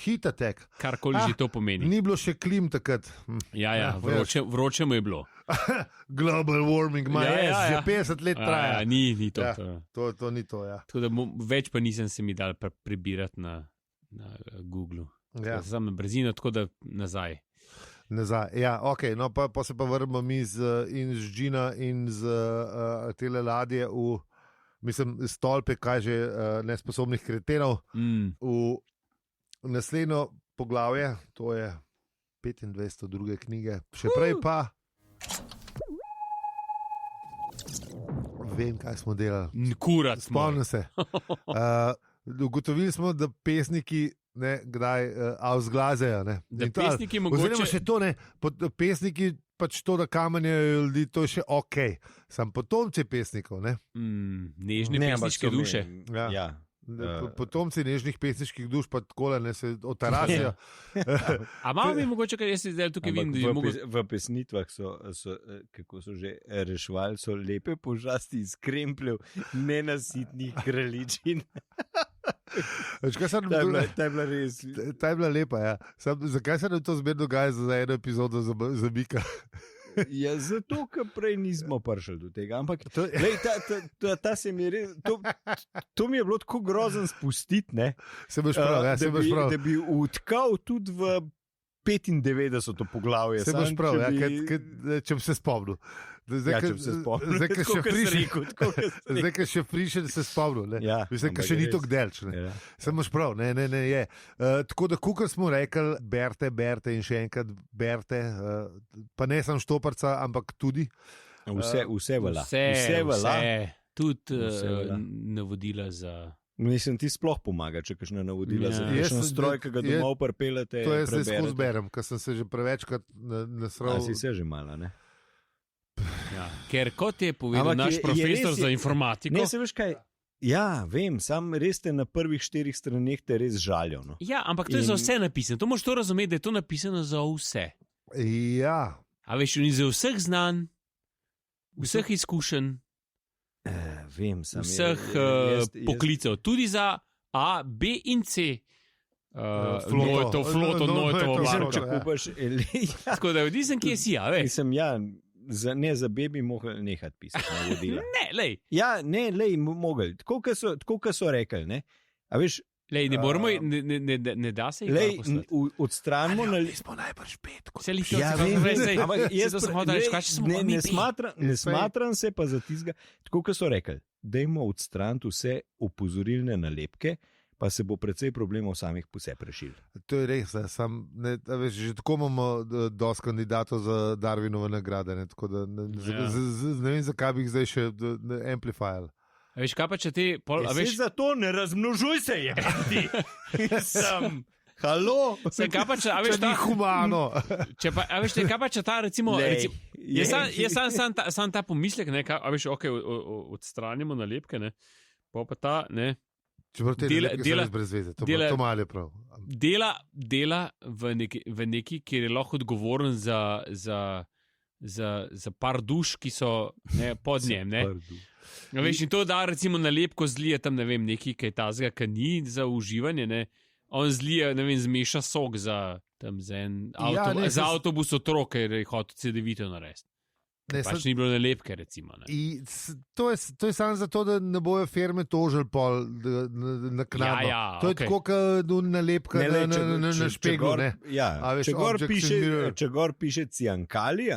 Speaker 3: Hit attack.
Speaker 1: Karkoli že to pomeni.
Speaker 3: Ni bilo še klim takrat.
Speaker 1: Ja, vroče mu je bilo.
Speaker 3: Global warming, že 50 let traja.
Speaker 1: Ni to.
Speaker 3: To ni to, ja.
Speaker 1: Tako da več pa nisem se mi dal prebirati na Googlu.
Speaker 3: Ja.
Speaker 1: Sam na brzino, tako da nazaj.
Speaker 3: Ja, ok, no pa se pa vrnemo mi z džina in z tele ladje mislim, stolpe, kaj že nesposobnih kretenov. V naslednjo poglavje, to je 25. druge knjige, še prej pa vem, kaj smo delali.
Speaker 1: Kurat.
Speaker 3: Spomnim se. Ugotovili smo, da pesniki kdaj avzglazejo.
Speaker 1: Da pesniki mogoče...
Speaker 3: Oziroma še to, pesniki pač to, da kamenjajo ljudi, to je še ok. Sam potomci pesnikov,
Speaker 1: nežne pesniške duše.
Speaker 3: Ja. Potomci nežnih pesniških duš pa takole se otarasijo.
Speaker 1: A malo mi mogoče, kaj jaz se zdaj tukaj vidim, da je
Speaker 4: v pesnitvah so, kako so že reševali, so lepe požasti iz krempljev nenasitnih kraljičin. Ta je bila res.
Speaker 3: Ta je bila lepa, ja. Zakaj se nam to zmer dogaja za eno epizodo za Bika?
Speaker 4: Ja, zato, ker prej nismo prišli do tega. Ampak ta se mi je res. To mi je bilo tako grozen spustiti, ne?
Speaker 3: Se boš prav, se boš prav.
Speaker 4: Da bi utkal tudi v 95. poglavje.
Speaker 3: Se boš prav, če bi se spomnil. Zdaj, ker še friše, da se spomnil. Mislim, ker še ni tako delč. Se boš prav, ne, je. Tako da, kukor smo rekli, berte in še enkrat berte, pa ne samo Štoparca, ampak tudi.
Speaker 4: Vse velja.
Speaker 1: Tudi navodila za...
Speaker 4: Mislim, ti sploh pomaga, če kakšne navodila za kakšen stroj, ki ga domov pripelete.
Speaker 3: To jaz se skozi berem, ker sem se že prevečkrat nasral.
Speaker 4: Si se že mala, ne?
Speaker 1: Ja, ker kot je povedal naš profesor za informatiko.
Speaker 4: Ne, se veš kaj? Ja, vem, sam res te na prvih 4 straneh te res žalijo. No.
Speaker 1: Ja, ampak to je za vse napisano. To moraš to razumeti, da je to napisano za vse.
Speaker 3: Ja.
Speaker 1: A veš, ni za vseh znanj, vseh izkušenj,
Speaker 4: vem,
Speaker 1: vseh poklicev, tudi za A, B in C. Floto, tako da nisem, kje si, a veš.
Speaker 4: Ne, za bebi mogli nehati pisati navodila.
Speaker 1: Ne, lej.
Speaker 4: Ja, ne, lej, mogli. Tako, kot so rekli, ne. A veš...
Speaker 1: Lej, ne moramo, ne da se jih
Speaker 4: poslati. Lej, odstranimo...
Speaker 3: Mi smo najbrž 5.
Speaker 1: Vse lihto se pa vrezej. Ampak jaz to sem hodil reči, kaj smo mi 5.
Speaker 4: Ne smatram se pa za tizga. Tako, kot so rekli, dajmo odstraniti vse upozorilne nalepke, pa se bo precej problemov samih vse prešil.
Speaker 3: To je res, že tako imamo dosti kandidatov za Darwinove nagrade, tako da ne vem, zakaj bi jih zdaj še amplifajali.
Speaker 1: A veš, kaj pa če ti...
Speaker 4: Zato ne razmnožuj se, je ti. Sem... Halo?
Speaker 1: Kaj pa če...
Speaker 3: Če ni humano.
Speaker 1: A veš, kaj pa če ta, recimo... Jaz sam ta pomislek, a veš, ok, odstranimo nalepke, ne, pa ta, ne...
Speaker 3: Dela brez veze, to malo je prav.
Speaker 1: Dela v neki, kjer je lahko odgovoren za par duš, ki so pod njem. Veš, in to da recimo nalepko zlije tam, ne vem, neki kaj tazga, ki ni za uživanje, ne. On zlije, ne vem, zmeša sok za avtobus otrok, ker je hotel CD-vito narediti. Pač ni bilo nalepke, recimo.
Speaker 3: To je samo zato, da ne bojo firme tožili pol naknadno.
Speaker 1: Ja,
Speaker 3: to je tako, kot nalepka na špegu.
Speaker 4: Če gor piše Ciankali,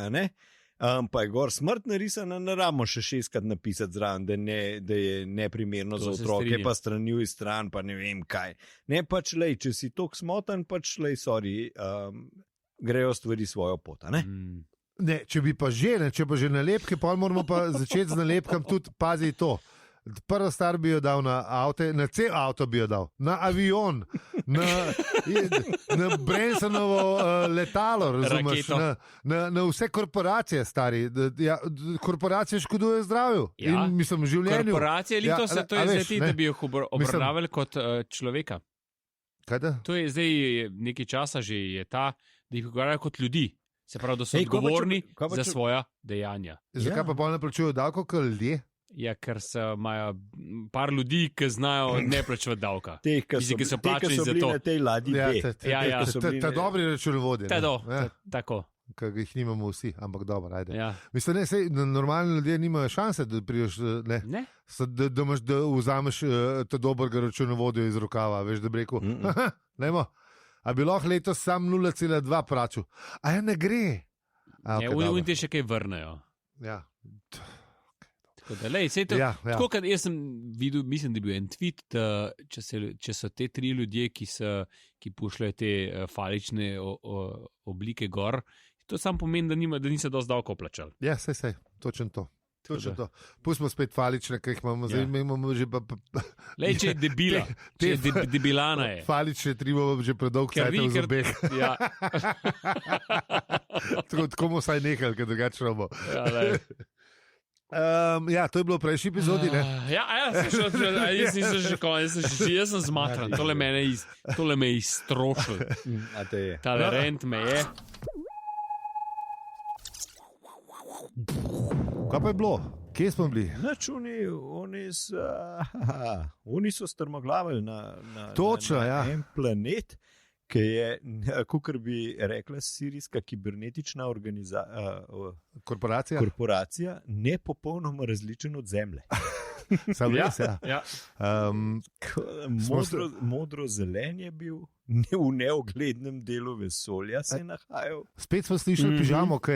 Speaker 4: pa je gor smrt narisana, ne rabimo še 6krat napisati zraven, da je neprimerno za otroke, pa stranjuj stran, pa ne vem kaj. Ne, pač lej, če si tok smotan, pač lej, sorry, grejo stvari svojo pot, ne?
Speaker 3: Ne, če pa že nalepke, pa moramo pa začeti z nalepkami tudi, pazi to. Prvo star bi jo dal na avto, na cel avto bi jo dal, na avion, na Bransonovo letalo, razumeš, na vse korporacije, stari. Korporacije škodujejo zdravju in mislim življenju.
Speaker 1: Korporacije, to je zdaj ti, da bi jo obravnavali kot človeka.
Speaker 3: Kaj da?
Speaker 1: To je zdaj nekaj časa že je ta, da jih obravnavajo kot ljudi. Se pravi, da so odgovorni za svoja dejanja.
Speaker 3: Zakaj pa bolj ne plačujejo davko, kot ljudje?
Speaker 1: Ja, ker imajo par ljudi, ki znajo ne plačevati davka.
Speaker 4: Te, ki so plačeni za to. Na tej ladji
Speaker 3: ta dobri računovodje.
Speaker 1: Tako.
Speaker 3: Ker jih nimamo vsi, ampak dobro, ajde. Ja. Mislim, normalni ljudje nimajo šanse, da priješ, da vzameš ta dobrega računovodja iz rokava, veš, da bi rekel, nemo. A bi lahko letos sam 0,2 plačal? A ja, ne gre.
Speaker 1: In ti še kaj vrnejo.
Speaker 3: Ja.
Speaker 1: Tako da, lej, sej to, tako kad jaz sem videl, mislim, da je bil en tweet, da če so te 3 ljudje, ki pošljajo te falične oblike gor, to sam pomeni, da niso dosti davkov plačali.
Speaker 3: Ja, sej, točno to. Točno to. Pustimo spet falične, ki jih imamo zdaj, imamo že
Speaker 1: Lej, če je debila, če je debilana je.
Speaker 3: Falične trimo že predolgo cajt v zobeh.
Speaker 1: Ja.
Speaker 3: Tako bomo vsaj nehali, ker drugače bomo.
Speaker 1: Ja,
Speaker 3: to je bilo v prejšnji epizodi, ne?
Speaker 1: Jaz nisem že konec, jaz sem zmatran, tole me je iztrošil. Tale rent me je.
Speaker 3: Kaj pa je bilo? Kje smo bili?
Speaker 4: Oni so strmoglavili na en planet, ki je, kakor bi rekla sirijska kibernetična korporacija, ne popolnoma različen od Zemlje.
Speaker 3: Sam res, ja.
Speaker 4: Modro-zelen je bil, v neoglednem delu vesolja se je nahajal.
Speaker 3: Spet smo slišali pižamo, ki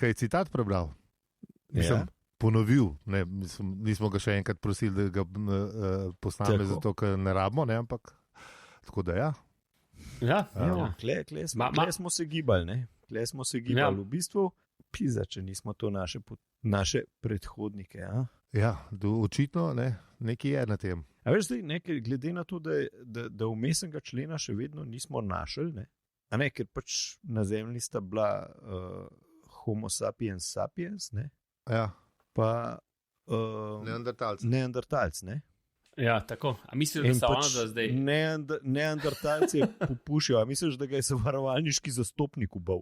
Speaker 3: je citat prebral. Mislim, ponovil, ne, nismo ga še enkrat prosili, da ga posname, zato ker ne rabimo, ne, ampak tako da ja.
Speaker 4: Kle smo se gibali, ne? Kle smo se gibali v bistvu, pizda, če nismo to naše predhodnike.
Speaker 3: Ja, očitno nekaj je na tem.
Speaker 4: A veš zdaj, glede na to, da vmesnega člena še vedno nismo našli, ne? A ne, ker pač na Zemlji sta bila Homo sapiens sapiens, ne?
Speaker 3: Ja.
Speaker 4: Pa Neandertalci, ne?
Speaker 1: Ja, tako. A misliš, da so ono da zdaj?
Speaker 4: Neandertalci popušijo, a misliš, da ga je zavarovalniški zastopnik ubal?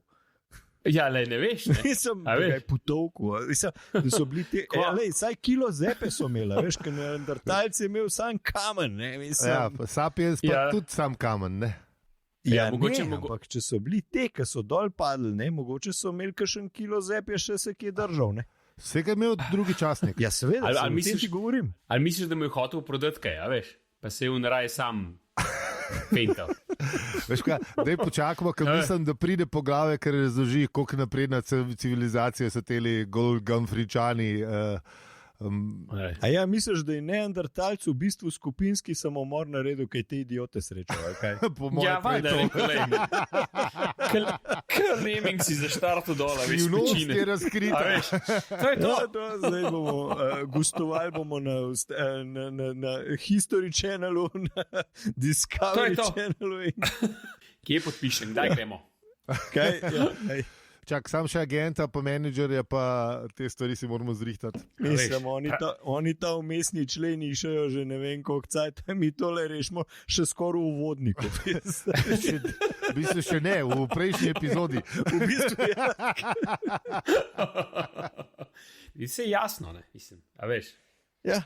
Speaker 1: Ja, ne veš, ne?
Speaker 4: Nisem, da ga je potovku. Da so bili te, saj kilo zepe so imeli, veš, ker Neandertalci je imel sam kamen, ne?
Speaker 3: Pa sapiens pa tudi sam kamen, ne?
Speaker 4: Ja, ampak če so bili te, ki so dol padli, ne, mogoče so imeli kakšen kilo zepje, še se kje držal, ne.
Speaker 3: Vsega je imel drugi časnik.
Speaker 4: Ja, seveda,
Speaker 1: misliš,
Speaker 4: ti govorim.
Speaker 1: Ali misliš, da mu je hotel prodati kaj, a veš? Pa se je v naraji sam pental.
Speaker 3: Veš kaj, daj počakamo, ker mislim, da pride po glave, ker razloži, koliko napredna civilizacija so teli Golgamfričani.
Speaker 4: A ja, misliš, da je Neandertalc v bistvu skupinski samomor naredil, kaj te idiote srečajo?
Speaker 1: Ja, valjda, rekolej. Krneming si zaštartil dola, veš,
Speaker 3: pečine.
Speaker 1: Skrivnost
Speaker 3: je razkrita.
Speaker 1: To je to.
Speaker 4: Zdaj bomo gostovali bomo na History Channelu, na Discovery Channelu.
Speaker 1: Kje podpišem, daj gremo.
Speaker 4: Kaj? Ja,
Speaker 3: Čak, sam še agenta, pa menedžerja, pa te stvari si moramo zrihtati.
Speaker 4: Mislim, oni ta umestni členi išajo že ne vem koliko cajt, mi tole rešimo še skoraj v uvodniku.
Speaker 3: V bistvu še ne, v prejšnji epizodi.
Speaker 4: V bistvu ja.
Speaker 1: Vse je jasno, ne, mislim, a veš.
Speaker 4: Ja.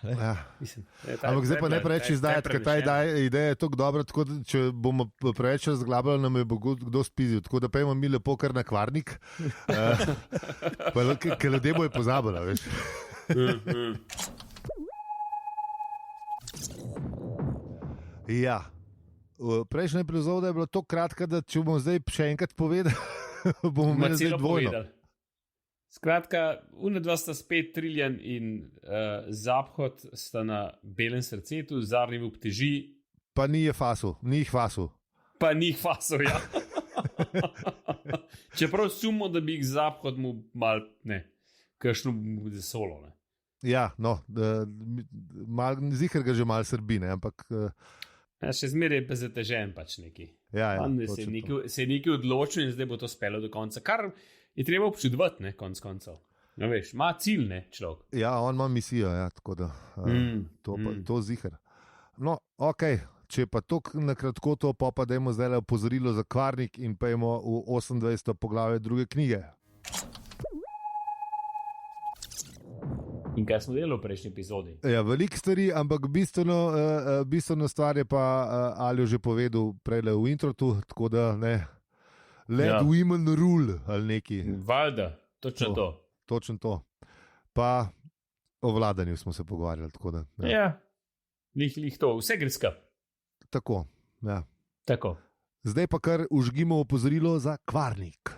Speaker 1: Mislim,
Speaker 3: ampak zdaj pa ne preveč izdajati, ker ta ideja je tako dobra, tako da če bomo preveč razglabljali, nam je bo kdo spizil, tako da pejmo mi lepo kar na Kvarnik, ker ljudje bojo pozabili, veš. Ja, prejšnja epizoda je bila tako kratka, da če bomo zdaj še enkrat povedali, bomo imeli zdaj dvojno.
Speaker 1: Skratka, unedva sta spet Triljan in Zaphod sta na belem srcetu, Zarniv obteži.
Speaker 3: Pa ni jih fasil.
Speaker 1: Pa ni jih fasil, ja. Čeprav sumo, da bi jih Zaphod mu mal, ne, kakšno bude solo, ne.
Speaker 3: Ja, no, zihar ga že mal srbi, ne, ampak...
Speaker 1: Ja, še zmeraj je pa zatežen pač neki.
Speaker 3: Ja,
Speaker 1: se je nekaj odločil in zdaj bo to spelo do konca, kar... Je treba občudovati, ne, konc koncev. No, veš, ima cilj, ne, človek.
Speaker 3: Ja, on ima misijo, ja, tako da to zihar. No, ok, če pa to nakratko to pa dajmo zdaj opozorilo za Kvarnik in pojmo v 28. poglavje druge knjige.
Speaker 1: In kaj smo delali v prejšnji epizodi?
Speaker 3: Ja, veliko stvari, ampak bistveno stvar je pa Aljo že povedal prejle v introtu, tako da ne... Let women rule ali neki.
Speaker 1: Valjda, točno to.
Speaker 3: Točno to. Pa o vladanju smo se pogovarjali. Tako da,
Speaker 1: ja, lih to, vse gre skup.
Speaker 3: Tako, ja.
Speaker 1: Tako.
Speaker 3: Zdaj pa kar užgimo opozorilo za Kvarnik.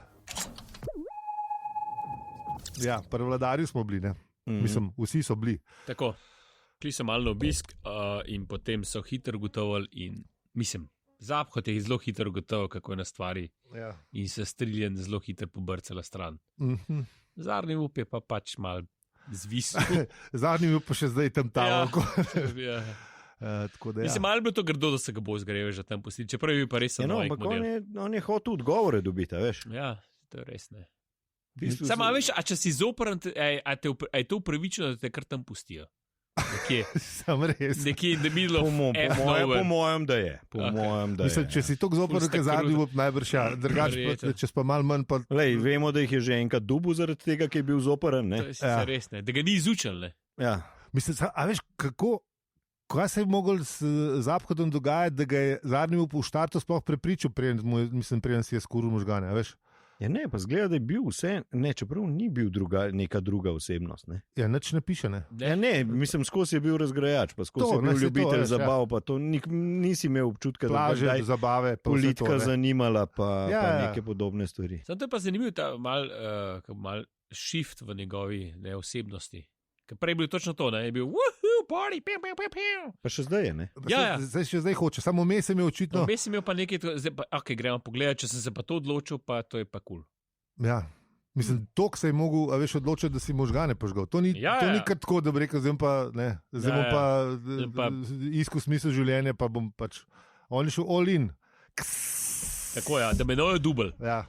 Speaker 3: Ja, pri vladarju smo bili, ne? Mislim, vsi so bili.
Speaker 1: Tako, šli so malo na obisk in potem so hitro gotovali in mislim, Zaphod je zelo hitro gotovo, kako je na stvari in se Triljan zelo hitro pobrcala stran. Zarni up je pa pač mal Zvisel.
Speaker 3: Zadnji bil pa še zdaj tam
Speaker 1: Ja.
Speaker 3: ja.
Speaker 1: Ja.
Speaker 3: Tako da, ja.
Speaker 1: Mislim, malo bi to grdo, da se ga bo zgrejal že tam pustiti, čeprav je pa res
Speaker 4: Ja, no,
Speaker 1: novik
Speaker 4: ampak
Speaker 1: model.
Speaker 4: on je hotel odgovore dobiti, a veš.
Speaker 1: Ja, to je res ne.
Speaker 4: V bistvu
Speaker 1: Samo, veš, a če si zoprn, a je to upravičeno, da te kar tam pustijo? Nekje,
Speaker 3: Sem res.
Speaker 1: nekje in the middle
Speaker 4: Po,
Speaker 1: of
Speaker 4: mo, po, mojem,
Speaker 1: nowhere.
Speaker 4: po mojem, da je. Po
Speaker 1: Okej.
Speaker 4: mojem, da
Speaker 3: Mislim,
Speaker 4: je.
Speaker 3: če si tako zoprn,
Speaker 1: Ful sta
Speaker 3: kot zadnji,
Speaker 1: kruta.
Speaker 3: bo najbrž ja. Drugače,
Speaker 1: Verjetno.
Speaker 3: če pa malo manj, pa
Speaker 4: Lej, vemo, da jih je že enkrat dubu zaradi tega, ker je bil zoprn.
Speaker 1: To
Speaker 4: Ne?
Speaker 1: je sicer res ne, da ga ni izučil, ne.
Speaker 4: Ja.
Speaker 3: mislim, a veš, kaj se je mogel z Zaphodom dogajati, da ga je zadnji v štartu sploh prepričal, preden si je skuril možgane, a veš?
Speaker 4: Ja, ne, pa zgleda, da je bil vse, ne, čeprav ni bil neka druga osebnost. Ne?
Speaker 3: Ja, nič ne piše, ne.
Speaker 4: Ja, ne, mislim, skozi je bil razgrajač, pa skozi
Speaker 3: To,
Speaker 4: je bil
Speaker 3: ne, saj to,
Speaker 4: ljubitelj
Speaker 3: veš, ja.
Speaker 4: zabav, pa to nisi imel občutka, da bi
Speaker 3: Plaže,
Speaker 4: kdaj
Speaker 3: zabave, pa vse
Speaker 4: politika
Speaker 3: to, ne.
Speaker 4: zanimala, pa
Speaker 3: Ja, ja.
Speaker 4: neke podobne stvari.
Speaker 1: Zato je pa zanimiv ta mal shift v njegovi osebnosti. Ker prej je bil točno to, ne, je bil woohoo, party, piu, piu, piu, piu.
Speaker 4: Pa še zdaj je, ne?
Speaker 1: Ja, ja.
Speaker 3: Zdaj še zdaj hoče, samo mes je imel očitno.
Speaker 1: No. Sem imel pa nekaj, zdaj pa, ok, gremo pogledati, če sem se pa to odločil, pa to je pa kul. Cool.
Speaker 3: Ja. Mislim, tok se je mogel, a veš, odločiti, da si možgane požgal. To ni,
Speaker 1: Ja,
Speaker 3: to
Speaker 1: ja.
Speaker 3: ni kar tako, da bi rekel, zdaj pa, ne, zdaj
Speaker 1: Ja,
Speaker 3: bom pa,
Speaker 1: Zdaj pa-
Speaker 3: iskal smisel življenja, pa bom pač, on je šel all in.
Speaker 1: Tako ja, da me nojo dubl.
Speaker 3: Ja,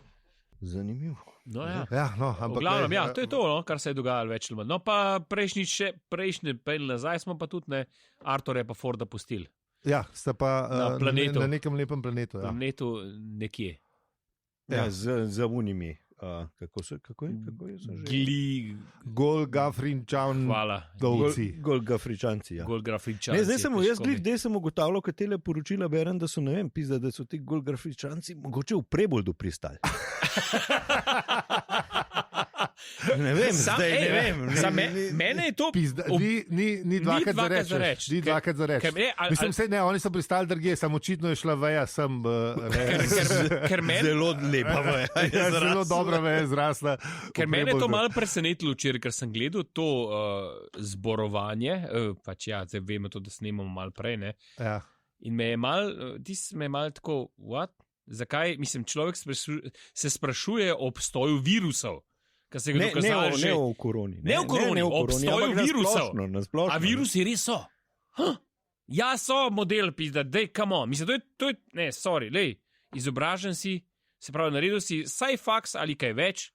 Speaker 4: Zanimivo.
Speaker 1: No, ja.
Speaker 3: ja, no, ampak.
Speaker 1: V glavnem,
Speaker 3: glej,
Speaker 1: ja, to je to, no, kar se je dogajalo več ali manj. No, pa prejšnji pel nazaj smo pa tudi, ne, Artur je pa Forda pustili.
Speaker 3: Ja, sta pa
Speaker 1: Na planetu.
Speaker 3: na nekem lepem planetu. Ja.
Speaker 1: Planetu nekje.
Speaker 4: Ja,
Speaker 3: Ja.
Speaker 4: za unimi. Kako je že?
Speaker 3: Golgafrinčan,
Speaker 1: Hvala.
Speaker 3: dolci.
Speaker 4: Golgafričanci. Ja.
Speaker 1: Golgrafičan.
Speaker 4: Ne, zdaj sem ugotavljal, ker tele poročila berem, da so, ne vem, pizda, da so ti golgrafičanci mogoče v Preboldu pristali. Ne vem, zdaj ne vem.
Speaker 1: Mene je to.
Speaker 3: Pizda, ni dvakrat za
Speaker 1: dvakrat za
Speaker 3: reči.
Speaker 1: reč.
Speaker 3: Ni dvakrat za reči.
Speaker 1: Ker me- ali-
Speaker 3: Mislim, ne, oni so pristali drugje, samo očitno je šla veja sem.
Speaker 1: Ker meni
Speaker 4: Zelo lepa veja.
Speaker 3: Ja, zelo dobra veja je zrasla.
Speaker 1: Ker mene je to malo presenetilo včeraj, ker sem gledal to zborovanje, pač ja, zdaj vemo to, da snemamo malo prej, ne?
Speaker 3: Ja.
Speaker 1: In me je mal tako, what? Zakaj, mislim, človek se sprašuje o obstoju virusov, ki se ga dokazali že.
Speaker 4: Ne o koroni.
Speaker 1: Ne o koroni, o obstoju virusov.
Speaker 4: Nasplošno.
Speaker 1: A virusi res so? Huh? Ja, so model, pizda, dej, come on. Mislim, to je, ne, sorry, lej, izobražen si, se pravi, naredil si sci fax ali kaj več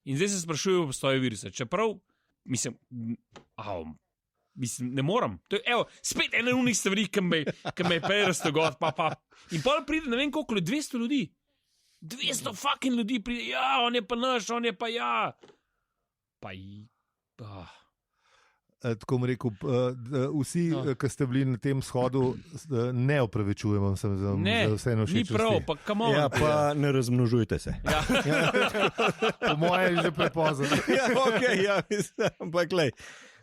Speaker 1: in zdaj se sprašuje o obstoju virusa. Čeprav, mislim, ne morem. To je, evo, spet ena unih stvari, ki me je prej raztogod, pa. In pa pride, ne vem koliko, 200 ljudi. 200 fucking ljudi pride, ja, on je pa naš, on je pa ja. Pa
Speaker 3: Tako bom rekel, vsi,
Speaker 1: No.
Speaker 3: ki ste bili na tem shodu, ne opravičujemo se za vse
Speaker 1: ni
Speaker 3: nošečnosti.
Speaker 1: prav, pa come on.
Speaker 4: Ja, pa ne razmnožujte se.
Speaker 1: Ja.
Speaker 3: Po mojem je že prepozno.
Speaker 4: Ja, okay, ja, mislim, ampak lej,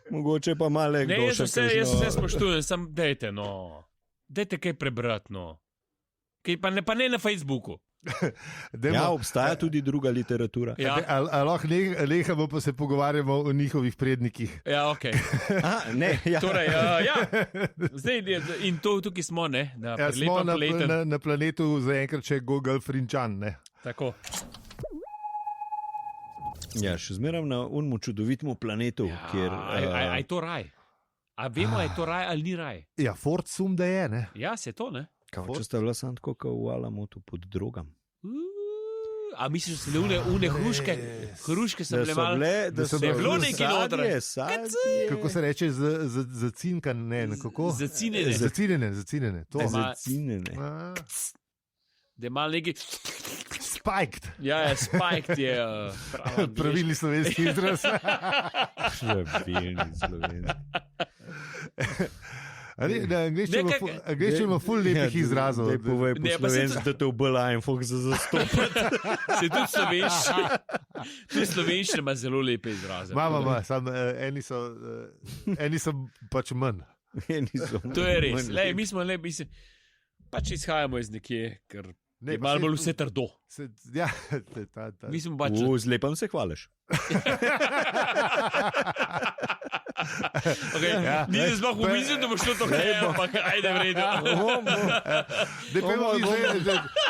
Speaker 4: mogoče pa malo
Speaker 1: Ne,
Speaker 4: kdo
Speaker 1: jaz
Speaker 4: še
Speaker 1: vse spoštujem, sam dejte, no. Dejte kaj prebrati, no. Kaj pa ne na Facebooku.
Speaker 4: Ja, obstaja tudi druga literatura.
Speaker 1: Ja,
Speaker 3: Lahko nehamo pa se pogovarjamo o njihovih prednikih.
Speaker 1: ja ok.
Speaker 4: Ne, ja.
Speaker 1: Torej, ja. Zdaj, in tukaj smo, ne, na
Speaker 3: Ja, smo
Speaker 1: prelepem
Speaker 3: na planetu zaenkrat še Golgafrinčan.
Speaker 1: Tako.
Speaker 4: Ja, še zmeraj na unmu čudovitmu planetu,
Speaker 1: Ja,
Speaker 4: kjer.
Speaker 1: a je to raj? A vemo, a je to raj ali ni raj?
Speaker 3: Ja, Ford sum, da je, ne?
Speaker 1: Ja, se je to, ne?
Speaker 4: Če sta bila sam tako, kot v Alamotu pod drogam.
Speaker 1: A misliš, da so bile une hruške so bile malo.
Speaker 4: da so
Speaker 1: je bilo nekaj noter.
Speaker 3: Kako se reče, zacinkan, ne, kako?
Speaker 1: Zacinjene.
Speaker 3: Zacinjene, to.
Speaker 4: Zacinjene.
Speaker 1: Da je malo nekaj.
Speaker 3: Spiked.
Speaker 1: Ja, spiked je.
Speaker 3: Pravilni slovenski izraz.
Speaker 4: Pravilni slovenski.
Speaker 3: Angliščina ima ful lepih izrazov.
Speaker 4: Daj povej po
Speaker 1: Ne, pa se
Speaker 4: slovenski, da te obelajem, fuk za zastopati.
Speaker 1: Se tudi slovenščina ima zelo lepe izraze.
Speaker 3: Mama, samo eni so pač manj.
Speaker 1: To je res. Lej, mi smo le, mislim, pač izhajamo iz nekje, ker je malo bolj vse trdo.
Speaker 3: Ja,
Speaker 1: Mi smo pač.
Speaker 4: Z lepem se hvališ.
Speaker 1: Okay,
Speaker 3: Ja.
Speaker 1: ni da sploh pomislil, da bo šlo to kaj, ampak ajde v redu.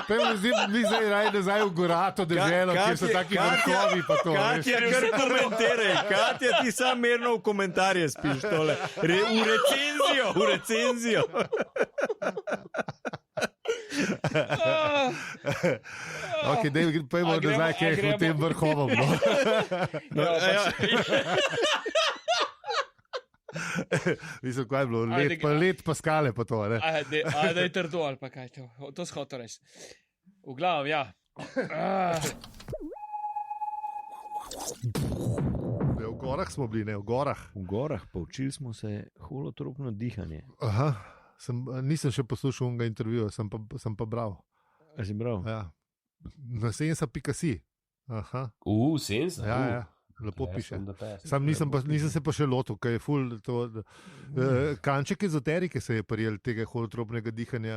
Speaker 3: Mi zdaj raje nazaj v Gorato deželo, kjer so taki vrhovi pa to.
Speaker 4: Katja, kar komentiraj. Katja, ti sam mirno v komentarje spiš tole. V recenzijo.
Speaker 3: Ok, pojmo nazaj, kaj je v tem vrhovom. Mislim, kaj je bilo, let pa skale pa to, ne?
Speaker 5: Da je trdo ali pa kaj, to shoto res. V glavu, ja.
Speaker 3: V gorah smo bili, ne, v gorah.
Speaker 4: V gorah, poučili smo se holotropno dihanje.
Speaker 3: Aha, nisem še poslušal unega intervjuja, sem pa bral.
Speaker 4: A si bral?
Speaker 3: Ja. Na sensa.si. Aha.
Speaker 1: Sensa?
Speaker 3: Ja. Lepo piše. Sam nisem se pa še lotil, kaj je ful to. Kanček ezoterike se je prijel tega holotropnega dihanja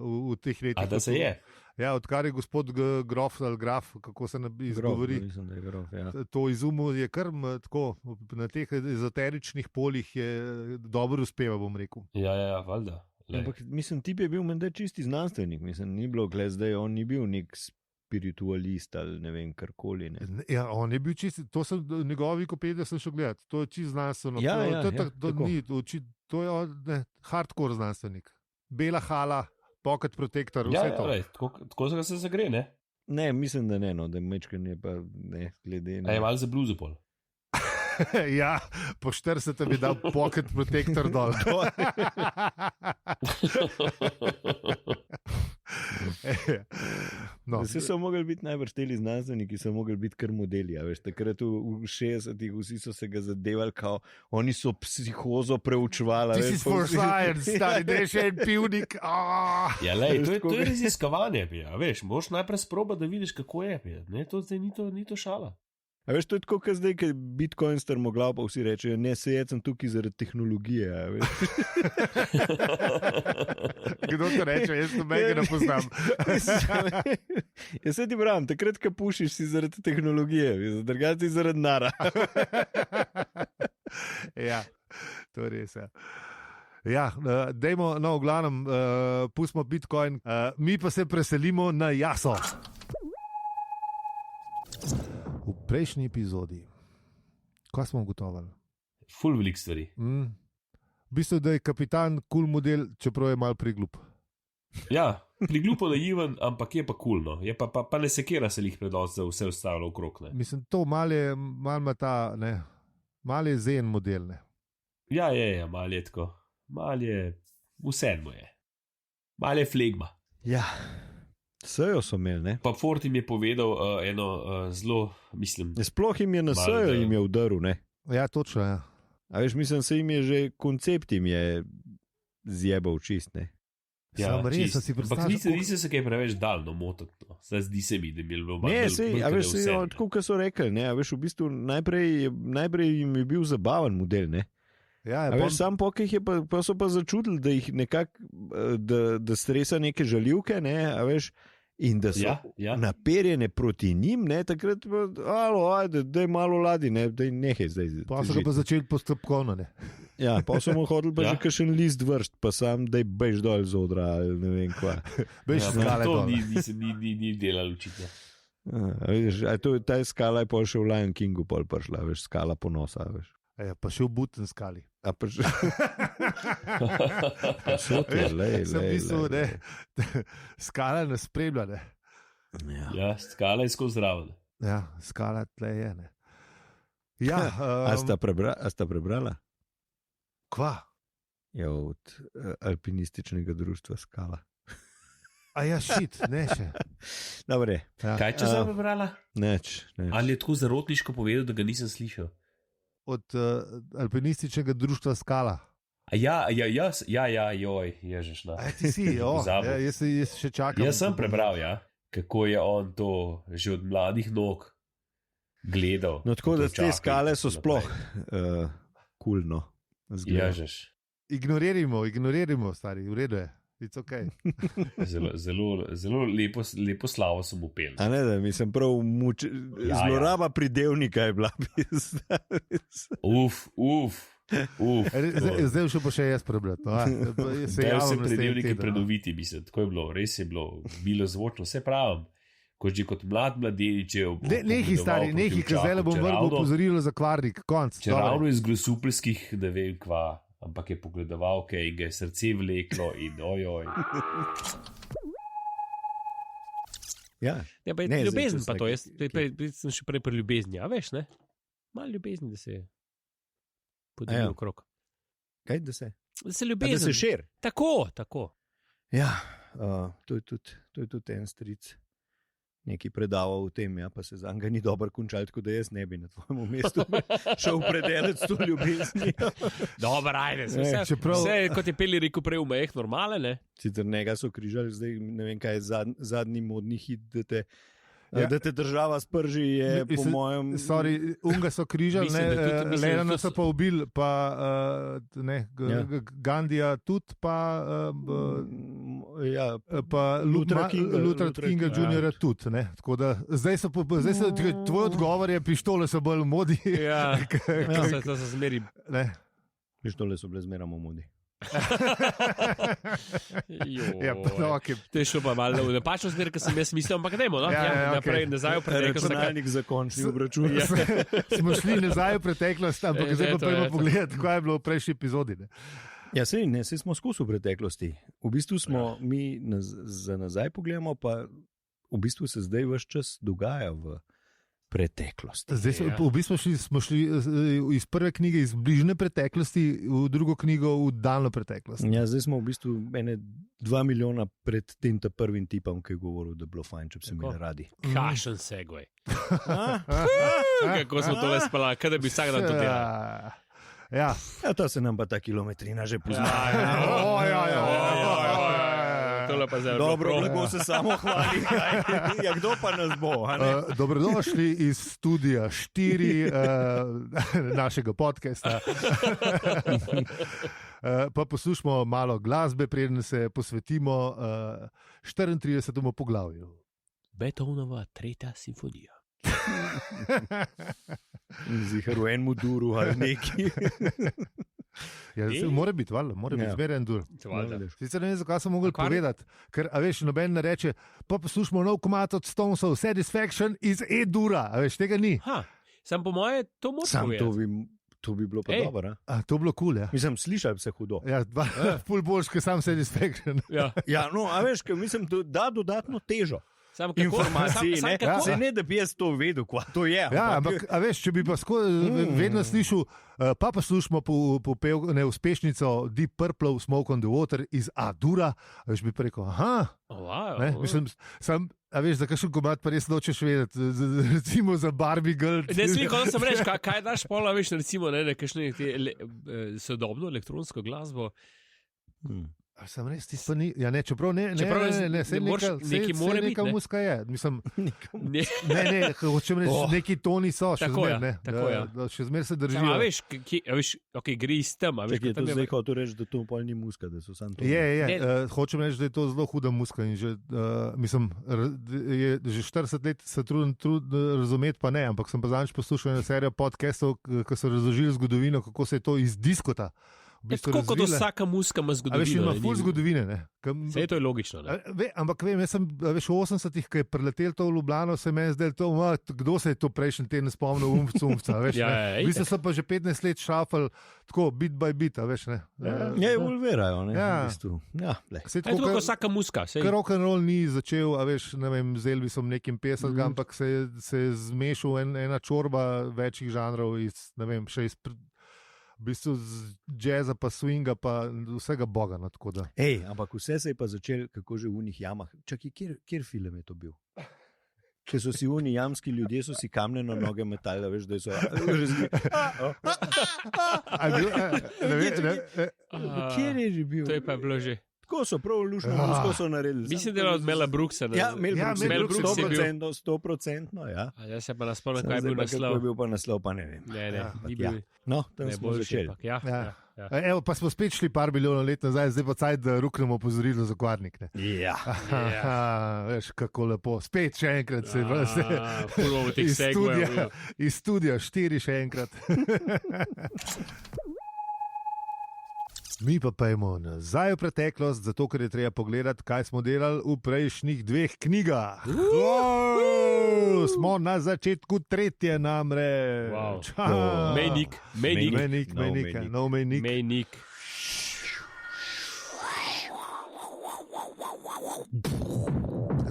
Speaker 3: v teh letih.
Speaker 1: A da se je?
Speaker 3: Ja, odkar je gospod Grof ali Graf, kako se izgovori.
Speaker 4: Mislim, da je Grof, ja.
Speaker 3: To izumil je kar tako, na teh ezoteričnih poljih je dobro uspeva, bom rekel.
Speaker 1: Ja, valjda.
Speaker 4: Ampak mislim, tip je bil menda čisti znanstvenik, mislim, ni bilo gled zdaj, on ni bil nek spiritualist ali ne vem, karkoli. Ne.
Speaker 3: Ja, on je bil čisti, to sem njegovi Wikipediji sem šel gledati, to je čist znanstveno. To je hardcore znanstvenik. Bela hala, pocket protector, vse to.
Speaker 1: Ja, tako se zagre, ne?
Speaker 4: Ne, mislim, da ne, no, da mečka ne pa ne, glede na...
Speaker 1: A je malo za bluzu pol.
Speaker 3: Ja, po 40 bi dal pocket protector dol. No.
Speaker 4: Vsi so mogli biti najbrž teli znanstveniki, so mogli biti kar modeli. Veš, takrat v 60-ih vsi so se ga zadevali, kao oni so psihozo preučevali.
Speaker 3: This is for science, stari, da je še en pivnik.
Speaker 1: Ja, lej, to je raziskovanje, veš, moraš najprej sprobati, da vidiš, kako je. Ne, to zdaj ni to šala.
Speaker 4: A veš, to je tako, kot zdaj, ko je Bitcoin strmoglav, pa vsi rečejo, ne, se sem tukaj zaradi tehnologije.
Speaker 3: Kdo to reče, jaz to mega ne poznam.
Speaker 4: Jaz se ti pravim, takrat, ko pušiš, si zaradi tehnologije, drugače si zaradi nara.
Speaker 3: Ja, to je res, ja. Ja, dajmo, no, v glavnem, pustimo Bitcoin, mi pa se preselimo na Jaso. V prejšnji epizodi, kaj smo ugotovili?
Speaker 1: Ful velik stvari.
Speaker 3: V bistvu, da je kapitan cool model, čeprav je malo priglup.
Speaker 1: Ja, priglupo naiven, ampak je pa cool, no. Je pa ne sekira se jih predost za vse ostalo okrog, ne.
Speaker 3: Mislim, to mal ima ta, ne, mal je zen model, ne.
Speaker 1: Ja, mal je tako. Mal je, vse mu je. Mal je flegma.
Speaker 4: Ja. Sejo so imeli, ne?
Speaker 1: Pa Ford jim je povedal eno zelo, mislim...
Speaker 4: Sploh jim je na sejo jim je udaril, ne?
Speaker 3: Ja, točno, ja.
Speaker 4: A veš, mislim, se jim je že koncept jim je zjebal čist, ne?
Speaker 1: Ja,
Speaker 3: sam res, si predstavljal...
Speaker 1: Ampak nisi se kaj preveč daljno motiti, no. Zdaj zdi se mi, da bi bilo...
Speaker 4: Ne, a veš, tako, kot so rekli, ne? A veš, v bistvu najprej jim je bil zabaven model, ne?
Speaker 3: Ja,
Speaker 4: a veš, sam pokaj pa so pa začutili, da jih nekako, da stresa neke žaljivke, ne? A veš... In da so naperjene proti njim, ne, takrat pa, ajde, daj malo ladi, ne, daj nehaj zdaj.
Speaker 3: Pa so ga pa začeli postopkovno, ne.
Speaker 4: Ja, pa so mu hodili pa že kakšen list vrst, pa sam, daj bejš dol z odra, ali ne vem kva.
Speaker 3: Bejš skale dol.
Speaker 1: To ni delal učitno.
Speaker 4: Ta skala je pol še v Lion Kingu pol prišla, veš, skala ponosa, veš.
Speaker 3: Ja, pa še v Buten skali.
Speaker 4: A pa še...
Speaker 3: Skala ne spremlja, ne.
Speaker 1: Ja, skala je skozi zraven.
Speaker 3: Ja, skala tle je, ne. Ja,
Speaker 4: A sta prebrala?
Speaker 3: Kva?
Speaker 4: Ja, od alpinističnega društva Skala.
Speaker 3: A ja, šit, ne še.
Speaker 4: Dobre.
Speaker 1: Ja. Kaj če sem prebrala?
Speaker 4: Neč.
Speaker 1: Ali je tako zarotniško povedal, da ga nisem slišal?
Speaker 3: Od alpinističnega društva Skala.
Speaker 1: Ja, joj, ježiš, no.
Speaker 3: Ti si, jaz še čakam.
Speaker 1: Jaz sem prebral, ja, kako je on to že od mladih nog gledal.
Speaker 4: No, tako da te skale so sploh kulno.
Speaker 1: Ježiš.
Speaker 3: Ignoririmo, stari, v redu je. It's okay.
Speaker 1: Zelo lepo slavo sem upel.
Speaker 4: A ne, da mislim prav zloraba pridevnika je bila.
Speaker 3: Zdaj še pa še jaz prebrati.
Speaker 1: Vse predivniki predoviti bi se, tako je bilo, res je bilo zvočno, vse pravim. Ko že kot mladeničev.
Speaker 3: Nehi stari, nehi, ker zdaj bom vrgel opozorilo za kvarnik, konc.
Speaker 1: Če ravno iz grosupljskih, da vem kva, ampak je pogledoval, kaj ga je srce vleklo in ojoj.
Speaker 6: Ja,
Speaker 5: pa je ljubezen pa to, jaz sem še prej pri ljubezni, a veš, ne? Malo ljubezni, da se je podel okrog.
Speaker 6: Kaj, da se?
Speaker 5: Da se ljubezen.
Speaker 6: Da se šir.
Speaker 5: Tako.
Speaker 6: Ja, to je tudi en stric. Neki predaval v tem, ja, pa se za njega ni dobro končal, tako da jaz ne bi na tvojem mestu šel predelec to ljubezni.
Speaker 5: Dobro, ajde, vse kot je Peli rekel prej v mejah normale, ne?
Speaker 6: Sicer njega so križali, zdaj ne vem, kaj je zadnji modni hit, da te država sprži, je po mojem...
Speaker 3: Sorry, unga so križali, Lenana so pa ubili, pa Gandija tudi, pa Luther Kinga Jr. tudi. Tako da zdaj so tvoj odgovor je, pištole so bolj v modi.
Speaker 5: Ja, to so zmeri.
Speaker 6: Pištole so bile zmeram v modi.
Speaker 5: To je šlo pa malo v napačno smer, ker sem jaz mislil, ampak dajmo, naprej, nazaj v preteklost.
Speaker 6: Računalnik za končni obračun.
Speaker 3: Smo šli nazaj v preteklost, ampak zdaj pa prejmo pogledati, kaj je bilo v prejšnji epizodi.
Speaker 6: Ja, sej smo skozi v preteklosti. V bistvu smo mi za nazaj pogledamo, pa v bistvu se zdaj ves čas dogaja v preteklosti.
Speaker 3: Zdaj v bistvu smo šli iz prve knjige iz bližnje preteklosti v drugo knjigo v daljno preteklost.
Speaker 6: Ja, zdaj smo v bistvu 2 milijona pred tem prvim tipom, ki je govoril, da bi bilo fajn, če bi se imeli radi.
Speaker 5: Kašen segway. Kako smo tole spala, kada bi vsak dan to delali.
Speaker 3: Ja,
Speaker 6: to se nam pa ta kilometrina že pozna. Dobro, lahko se samo hvali. Ja, kdo pa nas bo?
Speaker 3: Dobrodošli iz studia 4 našega podcasta. Pa poslušamo malo glasbe, preden se posvetimo 34. poglavju.
Speaker 5: Beethovenova 3. simfonija.
Speaker 6: Zihar v enem duru ali neki.
Speaker 3: Ja, mora biti zmeraj en dur. Sicer ne vem, zakaj sem mogel povedati, ker, a veš, noben ne reče, pa poslušamo nov komad od Stonesov, Satisfaction iz E-dura, a veš, tega ni.
Speaker 5: Sam po moje, to moraš povedati.
Speaker 6: To bi bilo pa dobro.
Speaker 3: To bi bilo cool, ja.
Speaker 6: Mislim, slišal bi se hudo.
Speaker 3: Ja, ful boljš, kot sam Satisfaction.
Speaker 6: Ja, no, a veš, ker mislim, da dodatno težo. Informacije, ne da bi jaz to vedel, kva to je.
Speaker 3: Ja, ampak a veš, če bi pa vedno slišal, pa poslušamo neuspešnico Deep Purple, Smoke on the Water iz A-dura, veš, bi pa rekel, mislim, a veš, za kakšen komad pa res nočeš vedeti, recimo za Barbie Girl.
Speaker 5: Ne, sliko, da sem reč, kaj daš pola, veš, recimo, nekakšne sodobno elektronsko glasbo.
Speaker 3: Sem res, ti pa ni, ja ne, čeprav ne, neka muska je, mislim, hočem reči, neki toni so, še zmer se držijo.
Speaker 5: A veš, ok, gre iz tem, a veš,
Speaker 6: kaj to zdaj hotel reči, da to pol ni muska, da so sam to.
Speaker 3: Hočem reči, da je to zelo huda muska in že, mislim, je že 40 let se trudim razumeti, pa ne, ampak sem pa zadnjič poslušal eno serijo podcastov, ko so razložili zgodovino, kako se je to iz diskota.
Speaker 5: Tako kot vsaka muska ima zgodovino.
Speaker 3: Veš, ima ful zgodovine.
Speaker 5: Vse je to logično.
Speaker 3: Ampak vem, jaz sem v 80-ih, ko je preletel to v Ljubljano, se meni zdaj to, kdo se je to prejšnji teden spomnil, umca, veš. Vi so pa že 15 let šafali tako bit by bit, veš, ne.
Speaker 6: Ja, evolvirajo, ne, v bistvu.
Speaker 5: Je tako kot vsaka muska.
Speaker 3: Ker rock'n'roll ni začel, a veš, ne vem, z Elvisom nekim 50, ampak se je zmešal ena čorba večjih žanrov iz, ne vem, še iz v bistvu z džeza pa swinga pa vsega boga.
Speaker 6: Ampak vse se je pa začel, kako že v unih jamah. Čakaj, kjer film je to bil? Če so si uni jamski ljudje, so si kamne na noge metali, veš, da so... Kjer je že bil?
Speaker 5: To je pa bilo že.
Speaker 6: Tako so prav lušno, tako so naredili.
Speaker 5: Mislim, da je od Mela Brooksa.
Speaker 6: Ja, Mel Brooks je bil 100%, ja.
Speaker 5: Ja, se pa naspomnim, kaj je bil naslov.
Speaker 6: Kaj je bil pa naslov, pa ne vem.
Speaker 5: Ni bil.
Speaker 6: No, tam smo začeli.
Speaker 3: Evo, pa smo spet šli par milijonov let nazaj, zdaj pa cajt, da ruknemo opozorilo za kvarnik.
Speaker 6: Ja.
Speaker 3: Veš, kako lepo. Spet še enkrat se
Speaker 5: iz
Speaker 3: studia 4 še enkrat. Mi pa pojmo nazaj v preteklost, zato ker je treba pogledati, kaj smo delali v prejšnjih 2 knjigah. Smo na začetku 3. namreč.
Speaker 5: Wow.
Speaker 3: Mejnik.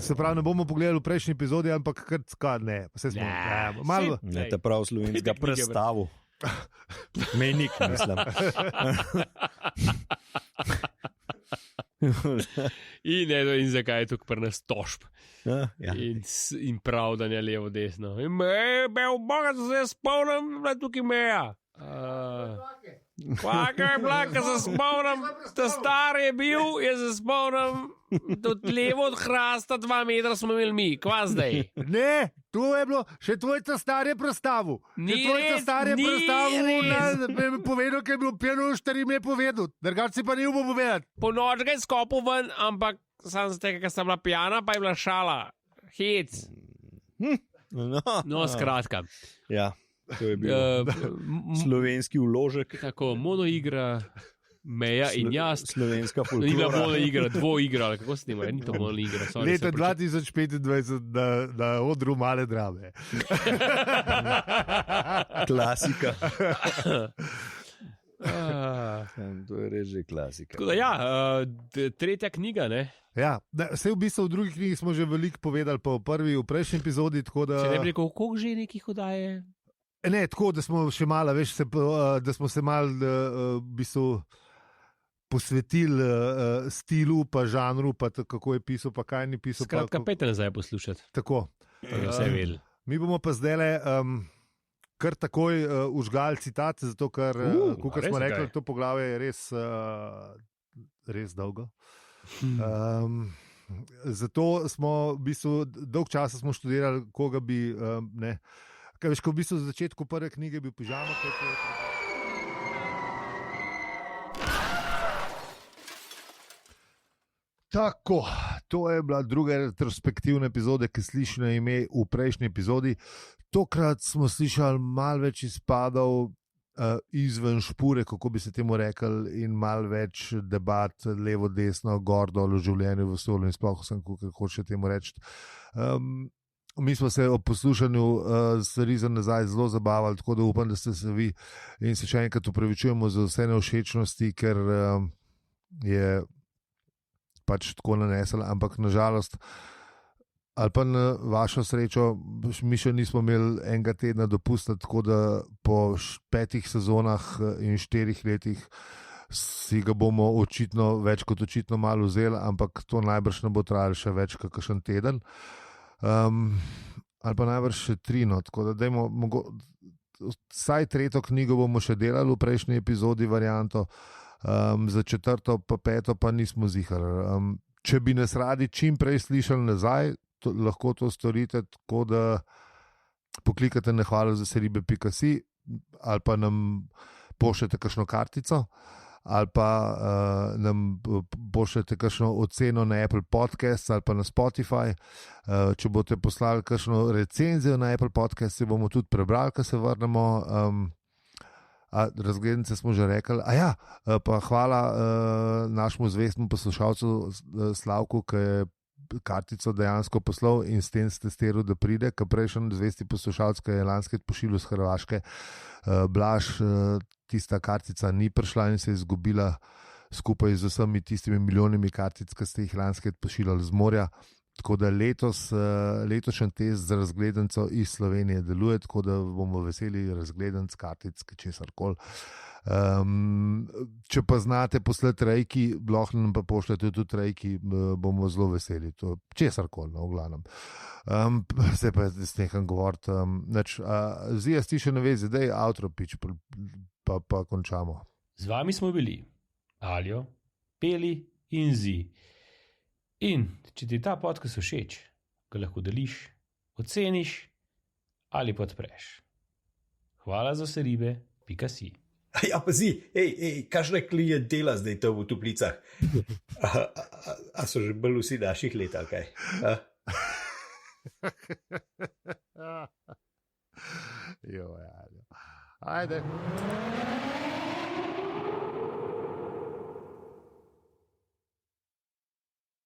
Speaker 3: Se pravi, ne bomo pogledali v prejšnji epizodi, ampak kar ne. Malo.
Speaker 6: Ne, te prav slovenskega predstavu. Mejnik, mislim.
Speaker 5: In zakaj je tukaj pri nas tožb?
Speaker 6: Ja.
Speaker 5: In pravdanje levo, desno. In Boga, se spomnim, da je tukaj meja. Kaj je bila, ko se spomnim, da star je bil, jaz se spomnim, tudi levo od hrasta 2 metra smo imeli mi, kva zdaj?
Speaker 3: Ne, to je bilo, še tvoj star je predstavil. Povedal, ker je bil pijan, štari mi je povedal, drugače si pa ni upal povedati.
Speaker 5: Po noč ga je skopil ven, ampak sam z tega, ker sem bila pijana, pa je bila šala. Hec. No, skratka.
Speaker 6: Ja. To je bil slovenski vložek.
Speaker 5: Tako, monoigra, meja in jaz.
Speaker 6: Slovenska folklora.
Speaker 5: Ni bila monoigra, dvoigra, ali kako se nima, ni to monoigra.
Speaker 3: Leta 2025 na odru Male Drame.
Speaker 6: Klasika. To je res že klasika.
Speaker 5: Tako da ja, 3. knjiga, ne?
Speaker 3: Ja, vse v bistvu v drugi knjigi smo že veliko povedali po prvi, v prejšnji epizodi, tako da...
Speaker 5: Če ne bi rekel, koliko že nekih odaje?
Speaker 3: Ne, tako da smo še malo, veš, da smo se malo v bistvu posvetili stilu, pa žanru, pa kako je pisal, pa kaj ni pisal.
Speaker 5: Skratka, pejte nazaj poslušati.
Speaker 3: Tako.
Speaker 5: Vse vedeli.
Speaker 3: Mi bomo pa zdaj kar takoj užgali citat, zato ker, kot smo rekli, to poglavje je res dolgo. Zato smo v bistvu dolg časa smo študirali, koga bi ne. Kaj veš, ko v bistvu v začetku prve knjige bil Pižama, Tako, to je bila druga retrospektivna epizoda, ki sliši na ime v prejšnji epizodi. Tokrat smo slišali malo več izpadov izven špure, kako bi se temu rekli, in malo več debat levo, desno, gor, dol v življenju, v stolu in sploh sem, kako hoče temu reči. Mi smo se ob poslušanju stvari za nazaj zelo zabavali, tako da upam, da ste se vi in se še enkrat upravičujemo za vse nevšečnosti, ker je pač tako nanesel, ampak nažalost ali pa na vašo srečo mi še nismo imeli enega tedna dopusta, tako da po 5 sezonah in 4 letih si ga bomo očitno, več kot očitno malo vzeli, ampak to najbrž ne bo trajalo še več kakšen teden. Ali pa najbrž še 3, no, tako da dajmo, vsaj 3. knjigo bomo še delali v prejšnji epizodi varianto, za 4. pa 5. pa nismo zihali. Če bi nas radi čim prej slišali nazaj, lahko to storite tako, da poklikate na hvalazaseribe.si ali pa nam pošljete kakšno kartico ali pa nam pošljete kakšno oceno na Apple Podcast ali pa na Spotify. Če boste poslali kakšno recenzijo na Apple Podcast, se bomo tudi prebrali, ko se vrnemo. Razglednice smo že rekli. Pa hvala našemu zvestemu poslušalcu Slavku, ki je kartico dejansko poslal in s tem testiral, da pride, ker prejšnji zvesti poslušalec, ki je lanskrat pošiljal z Hrvaške, Blaž, tista kartica ni prišla in se je izgubila skupaj z vsemi tistimi milijonimi kartic, ki ste jih lanskrat pošiljali z morja. Tako da letošnji test za razglednico iz Slovenije deluje, tako da bomo veseli razglednic, kartic, česarkoli. Če pa znate poslati rejki, lahko nam pa pošljete tudi rejki, bomo zelo veseli. Česarkoli, no, v glavnem. Zdaj pa s nekam govoriti. Zijas ti še ne vezi, daj outro pitch, pa končamo.
Speaker 1: Z vami smo bili Aljo, Peli in Zi. In če ti ta podcast všeč, ga lahko deliš, oceniš ali podpreš. Hvala za vse ribe.si.
Speaker 2: Ja, pa si, kakšna klient dela zdaj to v Toplicah? A so že bolj vsi naših let, ali kaj?
Speaker 3: Ajde.